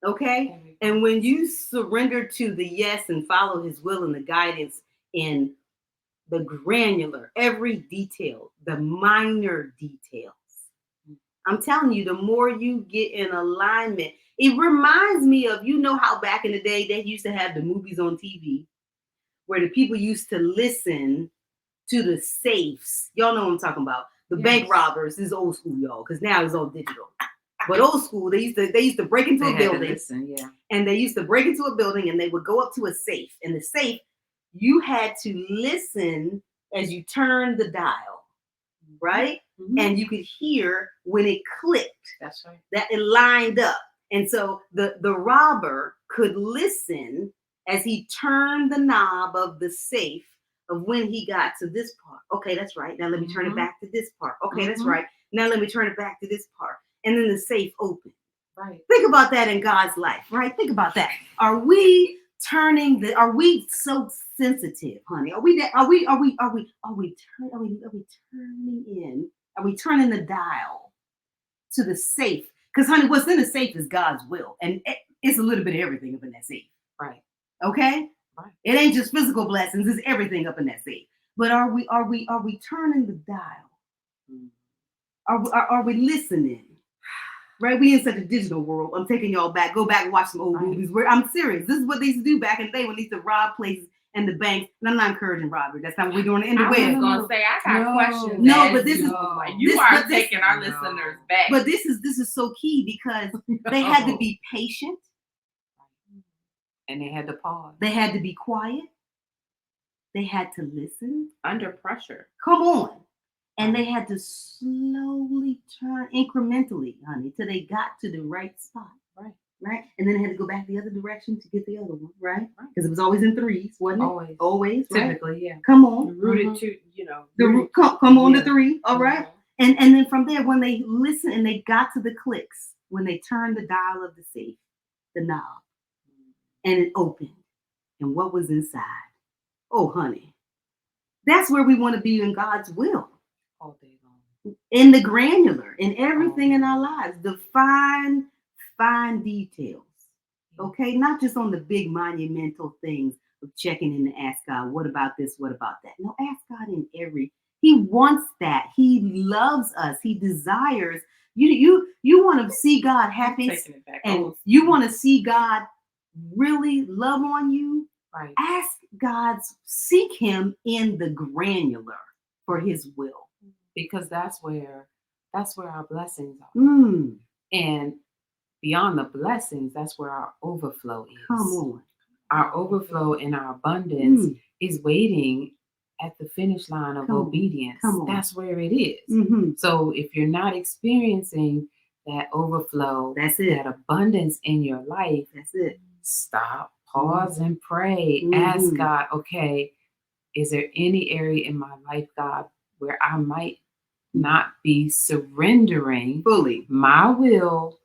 Okay? And when you surrender to the yes and follow His will and the guidance in the granular, every detail, the minor details, I'm telling you, the more you get in alignment, it reminds me of, you know how back in the day they used to have the movies on TV where the people used to listen to the safes. Y'all know what I'm talking about. The bank robbers is old school, y'all, because now it's all digital. But old school, they used to break into a building. And they used to break into a building and they would go up to a safe. And the safe, you had to listen as you turned the dial, right? Mm-hmm. And you could hear when it clicked. That's right. That it lined up. And so the robber could listen as he turned the knob of the safe of when he got to this part. Okay, that's right. Now let me turn it back to this part. Okay, that's right. Now let me turn it back to this part. And then the safe opened. Right. Think about that in God's life, right? Think about that. Are we we so sensitive, honey? Are we turning in? Are we turning the dial to the safe? Because, honey, what's in the safe is God's will. And it's a little bit of everything up in that safe. Right. Okay? Right. It ain't just physical blessings, it's everything up in that safe. But are we turning the dial? Are we listening? Right? We in such a digital world. I'm taking y'all back. Go back and watch some old movies. Where I'm serious. This is what they used to do back in the day when they used to rob places and the banks. And I'm not encouraging robbery. That's not what we're doing in the web. I was gonna say I got questions. No, but this is you are taking our listeners back. But this is so key because they had to be patient. And they had to pause. They had to be quiet. They had to listen under pressure. Come on. And they had to slowly turn incrementally, honey, till they got to the right spot. Right. And then they had to go back the other direction to get the other one. Right. Because it was always in threes, wasn't it? Always. Right? Typically, yeah. Come on. Rooted to, you know. Come on Yeah. to three. All right. And then from there, when they listened and they got to the clicks, when they turned the dial of the safe, the knob, and it opened, and what was inside? Oh, honey, that's where we want to be in God's will, All day long. in the granular, in everything in our lives, the fine details. Okay, not just on the big monumental things of checking in to ask God, what about this? What about that? No, ask God in every. He wants that. He loves us. He desires. You want to see God happy, Taking it back. and you want to see God really love on you. Right. Ask God's, seek Him in the granular for His will. Because that's where our blessings are. Mm, And beyond the blessings, that's where our overflow is. come on. Our overflow and our abundance Mm, is waiting at the finish line of Come on. obedience. Come on. That's where it is. mhm. So if you're not experiencing that overflow, That's it. that abundance in your life, That's it. stop, pause, and pray. Ask Mhm. God, okay, is there any area in my life, God, where I might not be surrendering Fully. my will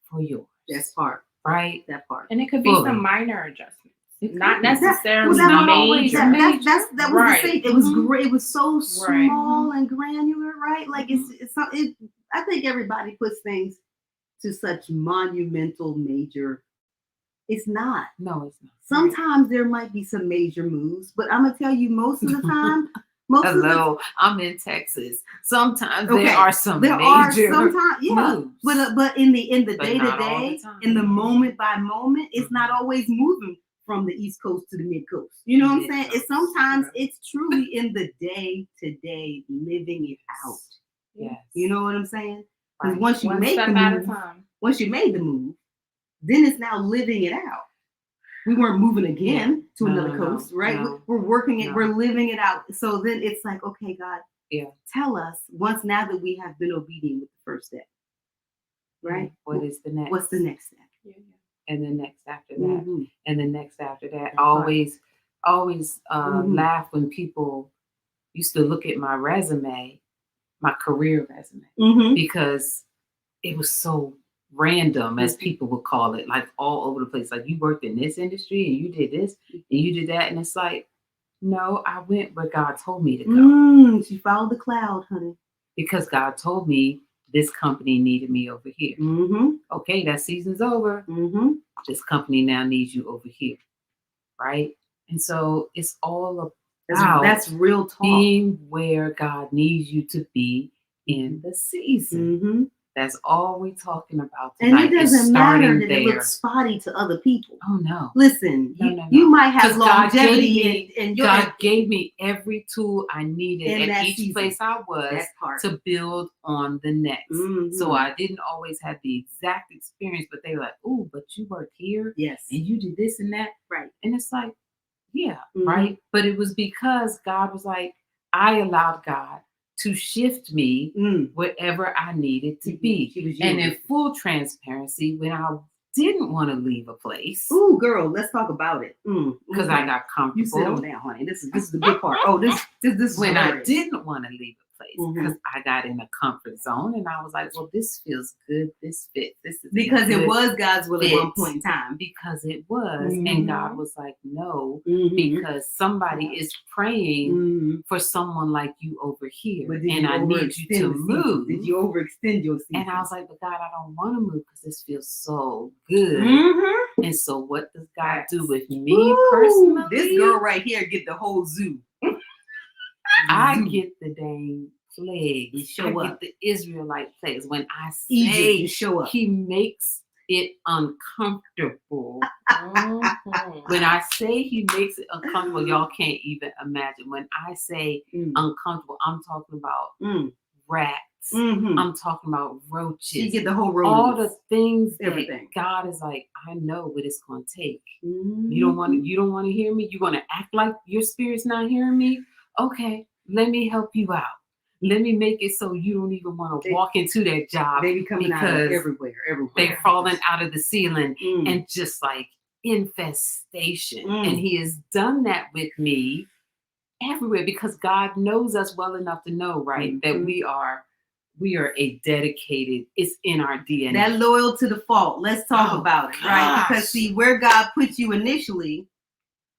for yours? That's part. Right? That part. And it could be Fully. some minor adjustments, It could not be. necessarily Well, not that- always major. that was Right. the thing. It was Mhm. great. It was so Right. small and granular, right? Like it's not. I think everybody puts things to such monumental, major. It's not. No, it's not. Sometimes there might be some major moves, but I'm gonna tell you, most of the time, Hello, I'm in Texas. Sometimes Okay, there are some there are major sometimes, yeah. moves. But in the But day to not all the day, time. in the moment by moment, it's Mhm. not always moving from the East Coast to the Mid Coast. You know what I'm saying? It's Mid-coast, sometimes yeah. it's truly in the day to day living it out. Yes. You know what I'm saying? Because Right. once you One make step the at a move, time. once you made the move, then it's now living it out. We weren't moving again to No, another no, coast, right? no. We're working it, No. we're living it out. So then it's like, okay, God, Yeah. tell us once now that we have been obedient with the first step, right? What is the next? What's the next step? And the next after that. Mhm. And the next after that. That part. Always Mhm. laugh when people used to look at my resume, my career resume, Mhm. because it was so random, as Mhm. people would call it, like all over the place. Like, you worked in this industry and you did this and you did that. And it's like, no, I went where God told me to go, She followed the cloud, honey. because God told me this company needed me over here. Mm-hmm. Okay, that season's over. Mm-hmm. This company now needs you over here. Right? And so it's all That's, about that's real talk. being where God needs you to be in the season. Mm-hmm. That's all we're talking about And tonight. it doesn't is matter starting that there. it looks spotty to other people. Oh no. Listen, No, you, no, no. you might have 'Cause God longevity gave in your God gave me every tool I needed In at that each season. place I was that part. to build on the next. Mhm. So I didn't always have the exact experience, but they were like, "Oh, but you worked here Yes. and you did this and that." Right. And it's like, yeah, Mhm. right. But it was because God was like, I allowed God to shift me Mm. wherever I needed to be. She was And in yielding. full transparency, when I didn't want to leave a place Ooh, girl, let's talk about it. because I got You sit on comfortable, down, honey. This is the good part. Oh, this is when I hilarious. didn't want to leave a place Mhm. because I got in a comfort zone and I was like, well, this feels good. This fits. This is Because it good was God's will at one fit. point in time. Because it was. Mhm. And God was like, no, Mhm. because somebody is praying Mhm. for someone like you over here. But did And you I need you overextend to the season? move. Did you overextend your season? And I was like, but God, I don't want to move because this feels so good. Mhm. And so what does God do Yes. with me Ooh, personally? This girl right here get the whole zoo. I Zoo. get the dang plagues. You show I up. get the Israelite plagues. When I Egypt, say you show up. he makes it uncomfortable. Mhm. When I say he makes it uncomfortable, y'all can't even imagine. When I say Mm. uncomfortable, I'm talking about Mm. rats. Mhm. I'm talking about roaches. She get the whole all rodents. the things Everything. that God is like, I know what it's going to take. Mhm. You don't want to hear me? You want to act like your spirit's not hearing me? Okay, let me help you out. Let me make it so you don't even want to walk into that job. They be coming out of because everywhere. they're falling out of the ceiling Mm. and just like infestation. Mm. And he has done that with me everywhere because God knows us well enough to know, right, that we are a dedicated, it's in our DNA. That loyal to the fault. Let's talk about it, right? gosh. Because see, where God put you initially,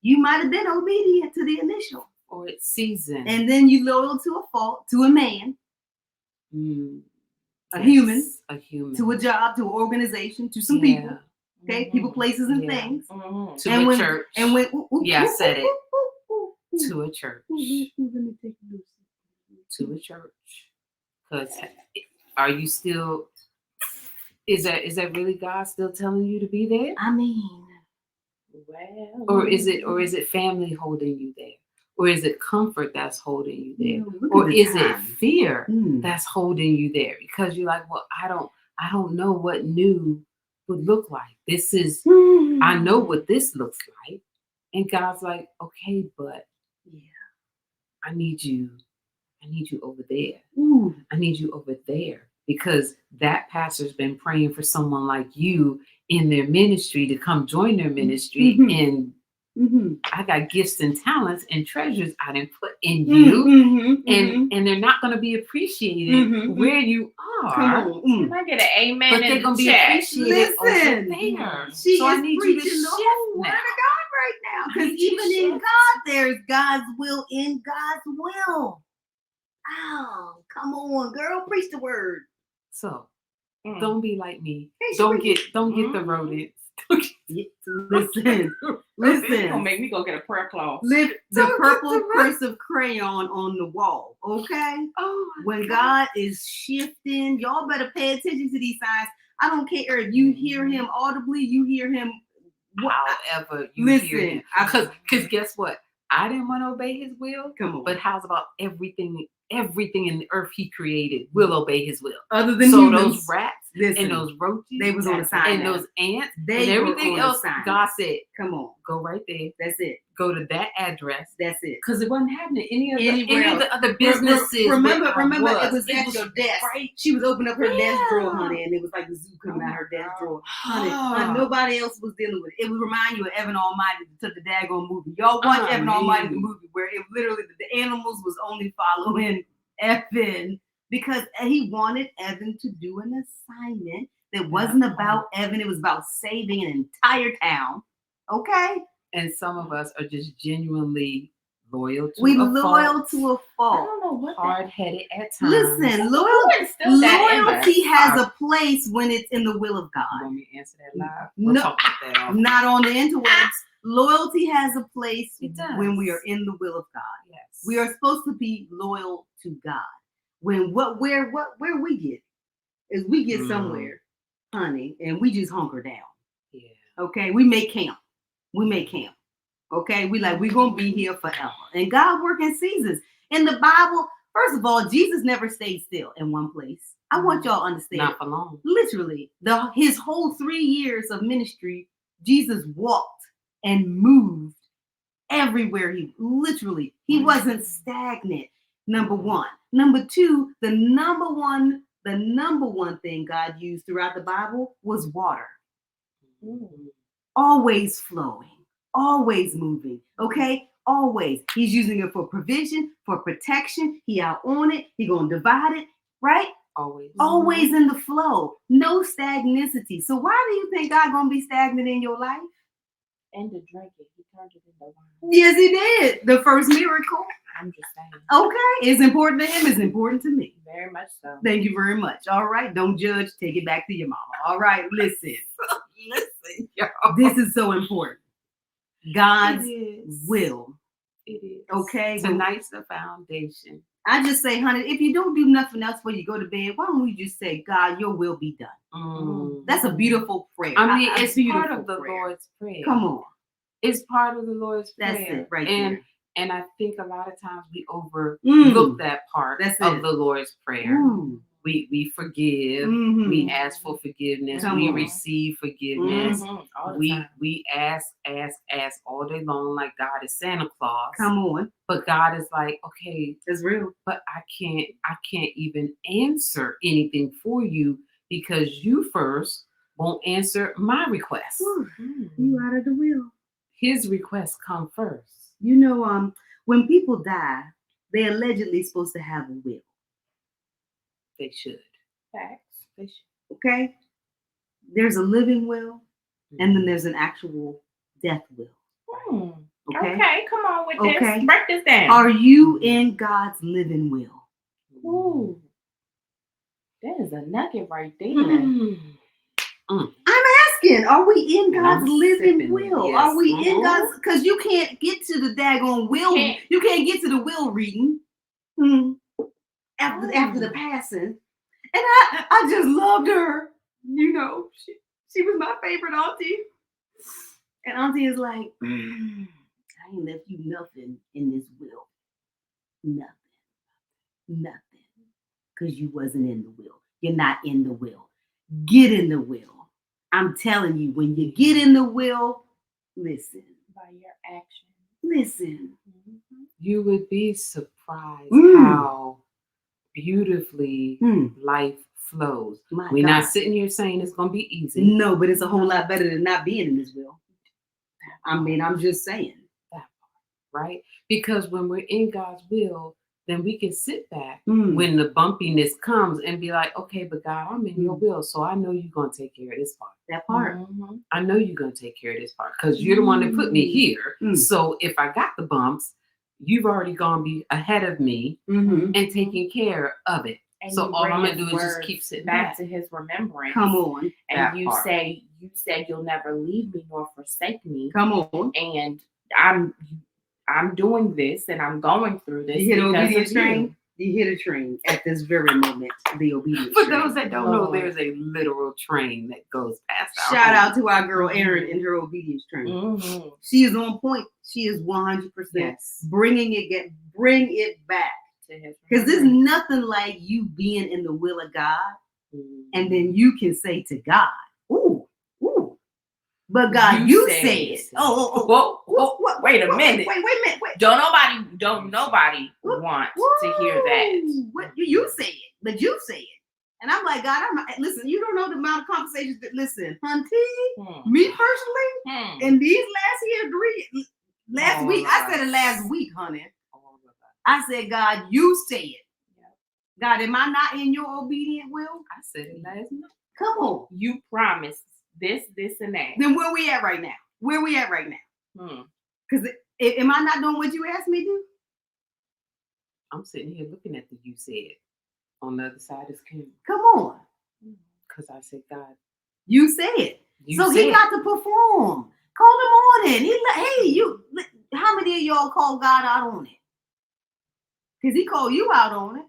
you might have been obedient to the initial. Or it's season. And then you loyal to a fault, to a man, a human, to a job, to an organization, to some people. Okay, people, places, and things. To And a when- church. And when Yeah, I said it. it. To a church. To a church. Because are you still, is that really God still telling you to be there? I mean, Well, Or is it family holding you there? Or is it comfort that's holding you there? look at Or the is it time. fear Mm. that's holding you there? Because you're like, well, I don't know what new would look like. This is, I know what this looks like. And God's like, okay, but Yeah. I need you over there. Ooh. I need you over there. Because that pastor's been praying for someone like you in their ministry to come join their ministry. Mhm. And Mm-hmm. I got gifts and talents and treasures I didn't put in you. Mm-hmm. And they're not going to be appreciated Mhm. where you are. Come on. can I get an amen But they're in going the to be chat? appreciated over Listen. there. She So I is need you to preaching the shift whole word now. of God right now. I Because need you to even in shift. God, there's God's will in God's will. Oh, come on, girl. Preach the word. So Mm. don't be like me. Hey, Don't Sheree. get the rodents. Don't get- Listen. You're Listen. gonna make me go get a prayer cloth. Lift the Don't get purple the cursive crayon on the wall, okay? Oh my When God. God is shifting, y'all better pay attention to these signs. I don't care if you hear him audibly, you hear him. However you hear Listen, him. Because guess what? I didn't want to obey his will. Come on. But how's about everything in the earth he created will obey his will? Other than So humans, those rats listen, and those roaches they was on the sign and now. those ants they and were everything on else, the sign. God said, Come on, go right there. that's it. Go to that address. That's it. Because it wasn't happening any of Anywhere the other businesses. Remember, where I it was at your desk. right. She was opening up her desk Yeah. drawer, honey, and it was like the zoo coming out her desk drawer. Honey, nobody else was dealing with it. It would remind you of Evan Almighty that took the daggone movie. Y'all watch Evan Almighty, the movie, where it literally the animals was only following Evan because he wanted Evan to do an assignment that wasn't about Evan. It was about saving an entire town. Okay? And some of us are just genuinely loyal to We a loyal fault, to a I fault. don't know what that hard-headed at times. Listen, instilled that in us. loyalty has a place when it's in the will of You God. want me to answer that live? No. We'll talk about that off. Not on the interwebs. Loyalty has a place It does. when we are in the will of God. Yes. We are supposed to be loyal to God. When where we get is we get somewhere, honey, and we just hunker down. Yeah. Okay, we make camp. Okay, we're gonna be here forever. And God works in seasons. In the Bible, first of all, Jesus never stayed still in one place. I want y'all to understand. Not for long. Literally, his whole 3 years of ministry, Jesus walked and moved everywhere. He wasn't stagnant. Number one. Number two, the number one thing God used throughout the Bible was water. Always flowing, always moving. Okay, always. He's using it for provision, for protection. He out on it. He gonna divide it, right? Always in the flow. No stagnicity. So why do you think God gonna be stagnant in your life? And to drink it, he turned it into wine. Yes, he did. The first miracle. I'm just saying. Okay, it's important to him. It's important to me. Very much so. Thank you very much. All right, don't judge. Take it back to your mama. All right, listen. Listen, y'all. This is so important. God's It is. will. It is. Okay. Tonight's the foundation. I just say, honey, if you don't do nothing else before you go to bed, why don't we just say, God, your will be done? That's a beautiful prayer. I mean, A it's beautiful part of the prayer. Lord's prayer. Come on. It's part of the Lord's prayer. That's it right and, there. And I think a lot of times we overlook Mm. that part That's of it. the Lord's prayer. Ooh. we forgive. Mhm. We ask for forgiveness. Come We on. receive forgiveness. All the We time. we ask all day long like God is Santa Claus. Come on. But God is like, okay, It's real. but I can't even answer anything for you because you first won't answer my request. You out of the will. His requests come first. You know, when people die, they're allegedly supposed to have a will. They should. Facts. They should. Okay? There's a living will, and then there's an actual death will. Hmm. Okay? Okay, come on with Okay. this. Break this down. Are you in God's living will? Ooh. That is a nugget right there. Mm. I'm asking, are we in And God's I'm living sipping, will? yes. Are we in Mhm. God's? Because you can't get to the daggone will. Can't. You can't get to the will reading after the passing. And I just loved her. You know, she was my favorite auntie. And auntie is like, I ain't left you nothing in this will. Nothing. Because you wasn't in the will. You're not in the will. Get in the will. I'm telling you, when you get in the will, listen. By your action. Listen. You would be surprised Mm. how beautifully life flows. My We're God. not sitting here saying it's going to be easy. No, but it's a whole lot better than not being in this will. I mean, I'm just saying. Right? Because when we're in God's will, then we can sit back Mm. when the bumpiness comes and be like, okay, but God, I'm in your will, so I know you're going to take care of this part. That part. I know you're going to take care of this part because you're the one that put me here. So if I got the bumps, you've already gone be ahead of me Mm-hmm. and taking care of it. And So you all bring I'm going to his do is just words keep sitting back back. to his remembrance. Come on. And That you part. said you'll never leave me nor forsake me. Come on. And I'm doing this and I'm going through this. You hear the because obedience of you. train? You hear the train at this very moment. The obedience For train. those that don't know, Lord. there's a literal train that goes past our Shout home. out to our girl Erin and her obedience train. Mhm. She is on point. She is 100% Yes. bring it back. To his Because there's remembrance. nothing like you being in the will of God, Mm. and then you can say to God, "Ooh, but God, you said." Oh. Whoa. Wait a minute. Wait a minute. Don't nobody want to hear that. What you said, but you said. And I'm like, God, listen, you don't know the amount of conversations that, listen, hunty, me personally, in these last week, I said it last week, honey. I said, God, you said. God, am I not in your obedient will? I said it last night. Come on. You promised this, and that. Then where we at right now? Because am I not doing what you asked me to do? I'm sitting here looking at the you said on the other side of this camera Come on. because I said, God, You said. you So said. he got to perform. Call him on it. How many of y'all call God out on it? Because he called you out on it.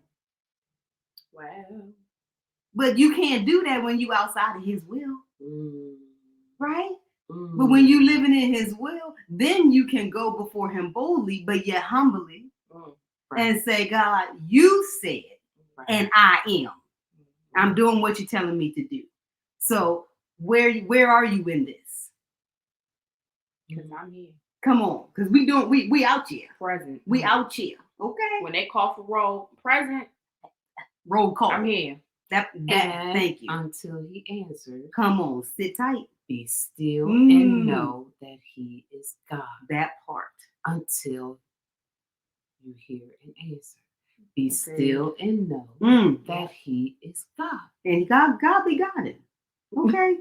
Wow. But you can't do that when you outside of his will, Mm. right? Mm. But when you living in his will, then you can go before him boldly, but yet humbly, and say, God, you said, and I am. I'm doing what you're telling me to do. So where are you in this? Because I'm here. Come on, because we out here. Present. We out here. Okay. When they call for roll present, Roll call. I'm here. That And thank you. until he answers, Come on, sit tight. be still Mm. and know that he is God. That part. Until you hear an answer. Be Okay. still and know that he is God. And God be God. Okay.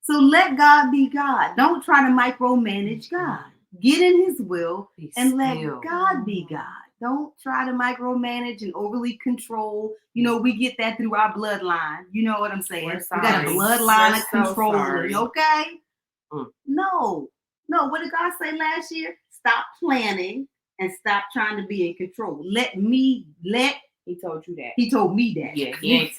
So let God be God. Don't try to micromanage God. Get in his will Be and let still. God be God. Don't try to micromanage and overly control. You know, we get that through our bloodline. You know what I'm saying? We're We got a sorry. bloodline We're of so controlling, sorry. okay? Mm. No. What did God say last year? Stop planning and stop trying to be in control. He told you that. He told me that. Yeah, he ain't.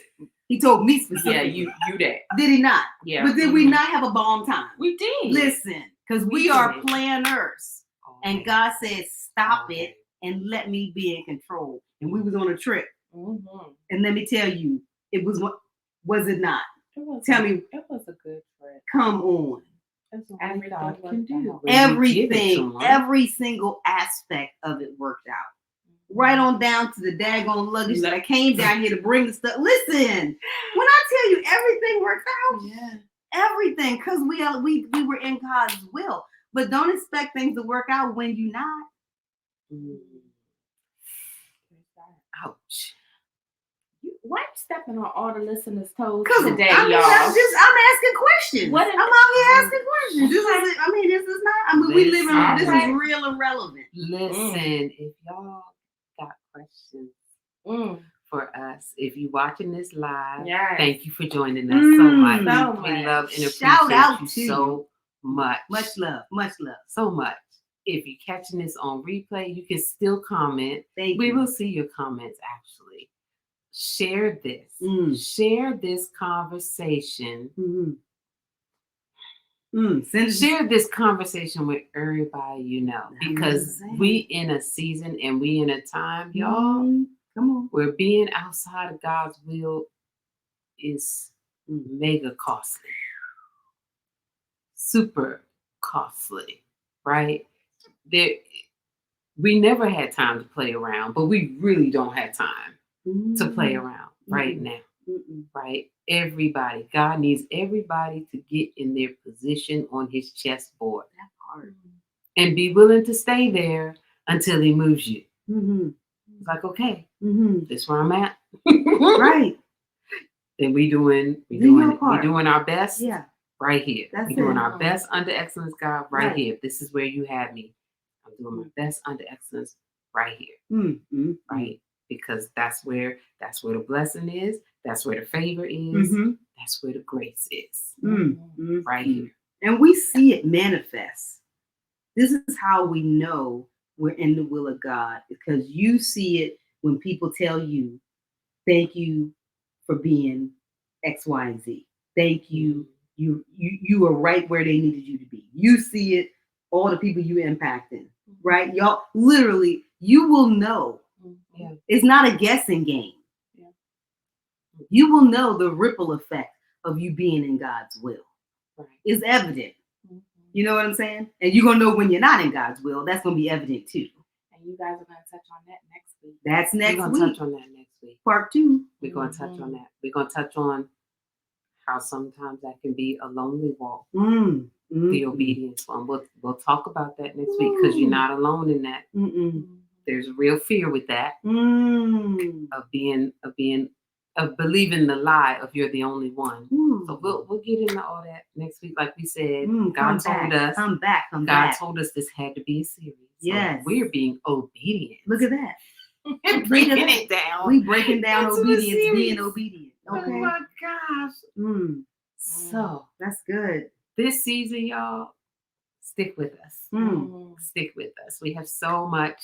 He told me Yeah, specifically. you that. Did he not? Yeah. But did we not have a bomb time? We did. Listen, because We we are did. planners. And God said, stop it and let me be in control. And we was on a trip. Mm-hmm. And let me tell you, It was it not? It was Tell a- me. It was a good trip. Come on. That's what Everything God worked can do. out. When we give it to Everything, him. every single aspect of it worked out. Right on down to the daggone luggage that I came down here to bring the stuff. Listen, when I tell you everything worked out, Yeah. everything, because we were in God's will. But don't expect things to work out when you're not. Mm. Ouch. Why you stepping on all the listeners' toes Because today, I mean, y'all? I'm asking questions. What if- I'm out here asking questions. This is not. I mean, we live in. This Listen. is real and relevant. Listen, if y'all got questions Mm. for us, if you're watching this live, Yes. thank you for joining us so much. So We much. love and Shout appreciate out you to you. so much. Much love. Much love. So much. If you're catching this on replay, you can still comment. Thank We you. will see your comments actually. Share this. Mm. Share this conversation. Send it. Share this conversation with everybody you know. I'm Because saying. we in a season and we in a time, y'all, Come on. where being outside of God's will is mega costly. Super costly, right? We never had time to play around, but we really don't have time to play around right now, right? Everybody, God needs everybody to get in their position on his chessboard That part. and be willing to stay there until he moves you. It's like, okay, this is where I'm at. Right. Then we doing your part. our best Yeah. right here. That's We're doing it. our best under excellence, God, right Right. here. This is where you have me. I'm doing my best under excellence right here. Right? Because that's where the blessing is, that's where the favor is, that's where the grace is. Right here. And we see it manifest. This is how we know we're in the will of God, because you see it when people tell you, thank you for being X, Y, and Z. Thank you. You are right where they needed you to be. You see it, all the people you impacted, right? Y'all, literally, you will know. Yeah. It's not a guessing game. Yeah. You will know the ripple effect of you being in God's will. Right. It's evident. You know what I'm saying? And you're going to know when you're not in God's will. That's going to be evident too. And you guys are going to touch on that next week. That's next We're going week. to touch on that next week. Part 2. We're going to touch on that. We're going to touch on how sometimes that can be a lonely walk. The obedience one. We'll talk about that next week, because you're not alone in that. There's real fear with that of believing the lie of you're the only one. So we'll get into all that next week. Like we said, God told us. Come back. God told us this had to be a series. So Yes. we're being obedient. Look at that. Breaking it down. We breaking down Into a obedience, series. being obedient. Okay. Oh my gosh. So That's good. this season, y'all, stick with us. Stick with us. We have so much.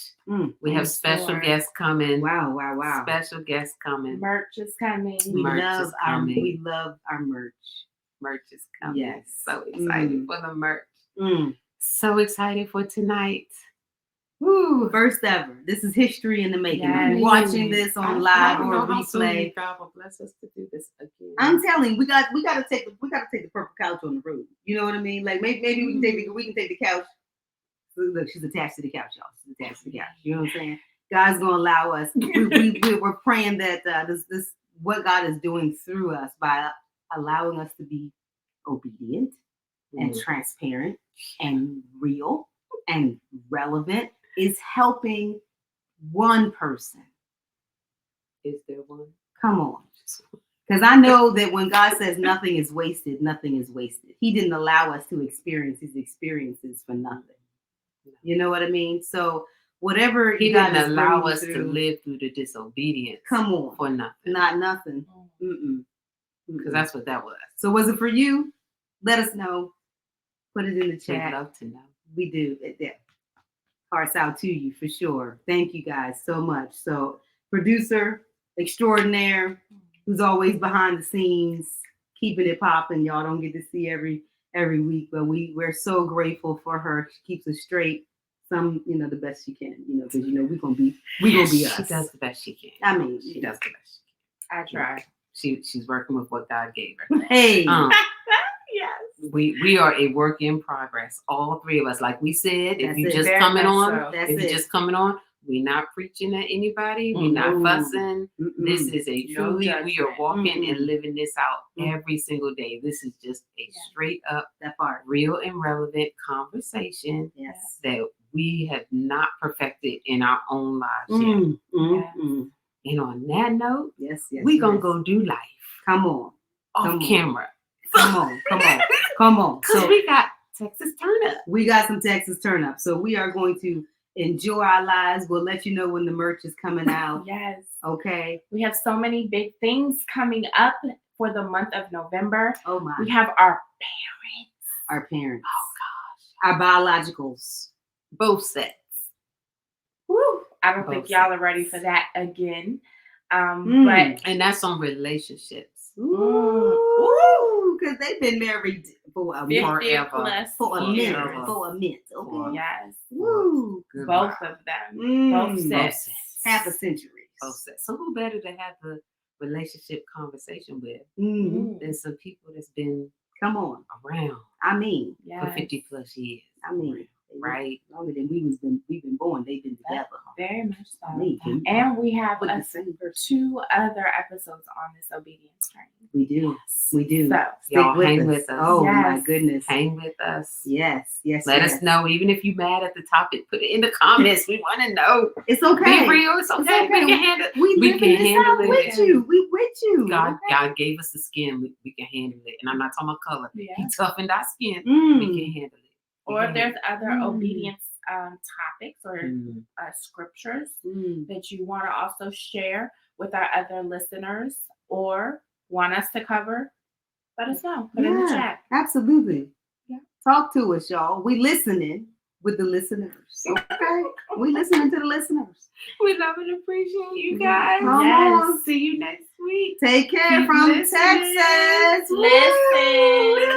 We have special guests coming. Wow. Special guests coming. Merch is coming. We Merch love is coming. we love our merch. Merch is coming. Yes. So excited for the merch. Mm. So excited for tonight. Woo. First ever. This is history in the making. If Yes. you're watching this on live or replay, God will bless us to do this again. I'm telling you, we got to take the purple couch on the road. You know what I mean? Like maybe we can take the couch. Look, she's attached to the couch, y'all. She's attached to the couch. You know what I'm saying? God's gonna allow us. We're praying that this what God is doing through us by allowing us to be obedient and transparent and real and relevant is helping one person. Is there one? Come on. Because I know that when God says nothing is wasted, nothing is wasted. He didn't allow us to experience his experiences for nothing. You know what I mean? So whatever He God didn't is allow bringing us through, to live through the disobedience. Come on. For nothing. Not nothing. Because that's what that was. So was it for you? Let us know. Put it in the We'd chat. love to know. We do. Hearts out to you for sure. Thank you guys so much. So producer extraordinaire, who's always behind the scenes, keeping it popping. Y'all don't get to see every week, but we're so grateful for her. She keeps us straight. The best she can, because we're gonna be us. She does the best she can. I mean, she does the best she I try. She's working with what God gave her. Hey. Yes. We are a work in progress. All three of us. Like we said, if That's you it. just Very coming much on, so. That's if it. you're just coming on, we're not preaching at anybody. We're not Mm-mm. fussing. This Mm-mm. is a No truly, we are judgment. walking and Mm-mm. living this out Mm. every single day. This is just a Yeah. straight up, That part. real and relevant conversation Yes. that we have not perfected in our own lives yet. Mm, mm, Yes. mm. And on that note, Yes, yes. we gonna yes. go do life Come on. off Come on. camera. Come on. Come on. Come on. Because So we got Texas Turn Up. we got some Texas turn up. So we are going to enjoy our lives. We'll let you know when the merch is coming out. Yes. Okay. We have so many big things coming up for the month of November. Oh my. We have our parents. Our parents. Oh gosh. Our biologicals. Both sets. Woo! I don't think Both y'all are ready sets. for that again. Mm. But And that's on relationships. Ooh, because they've been married for a 50 minute. Forever. plus For a years. minute. For a minute. Okay. Yes. Woo. Good Both work. of them. Mm. Both Both sets. sets. Half a century. Both sets. So who better to have the relationship conversation with Mm. than some people that's been Come on. around I mean. Yes. for 50 plus years. I mean. Right? Longer than we've been born. They've been together. Very much so. I mean, And we have with the us same person. 2 other episodes on this obedience journey. We do. We do. So Stick Y'all with hang us. with us. Oh my Yes. goodness. Hang with us. Yes. Yes. Let yes. us know. Even if you're mad at the topic, put it in the comments. We want to know. It's okay. Be real. It's okay. okay. We can handle it. We We living can this handle out it. with you. We with you. God, okay? God gave us the skin. We can handle it. And I'm not talking about color. Yeah. He toughened our skin. Mm. We can handle it. We or can if there's handle other Mm. obedience topics or it. Mm. scriptures Mm. that you want to also share with our other listeners or want us to cover, let us know. Put it in the Yeah. chat. Absolutely. Yeah. Talk to us, y'all. We listening with the listeners. Okay. We listening to the listeners. We love and appreciate you Mhm. guys. Come Yes. on. See you next week. Take care Keep from listening. Texas. Listen. Woo!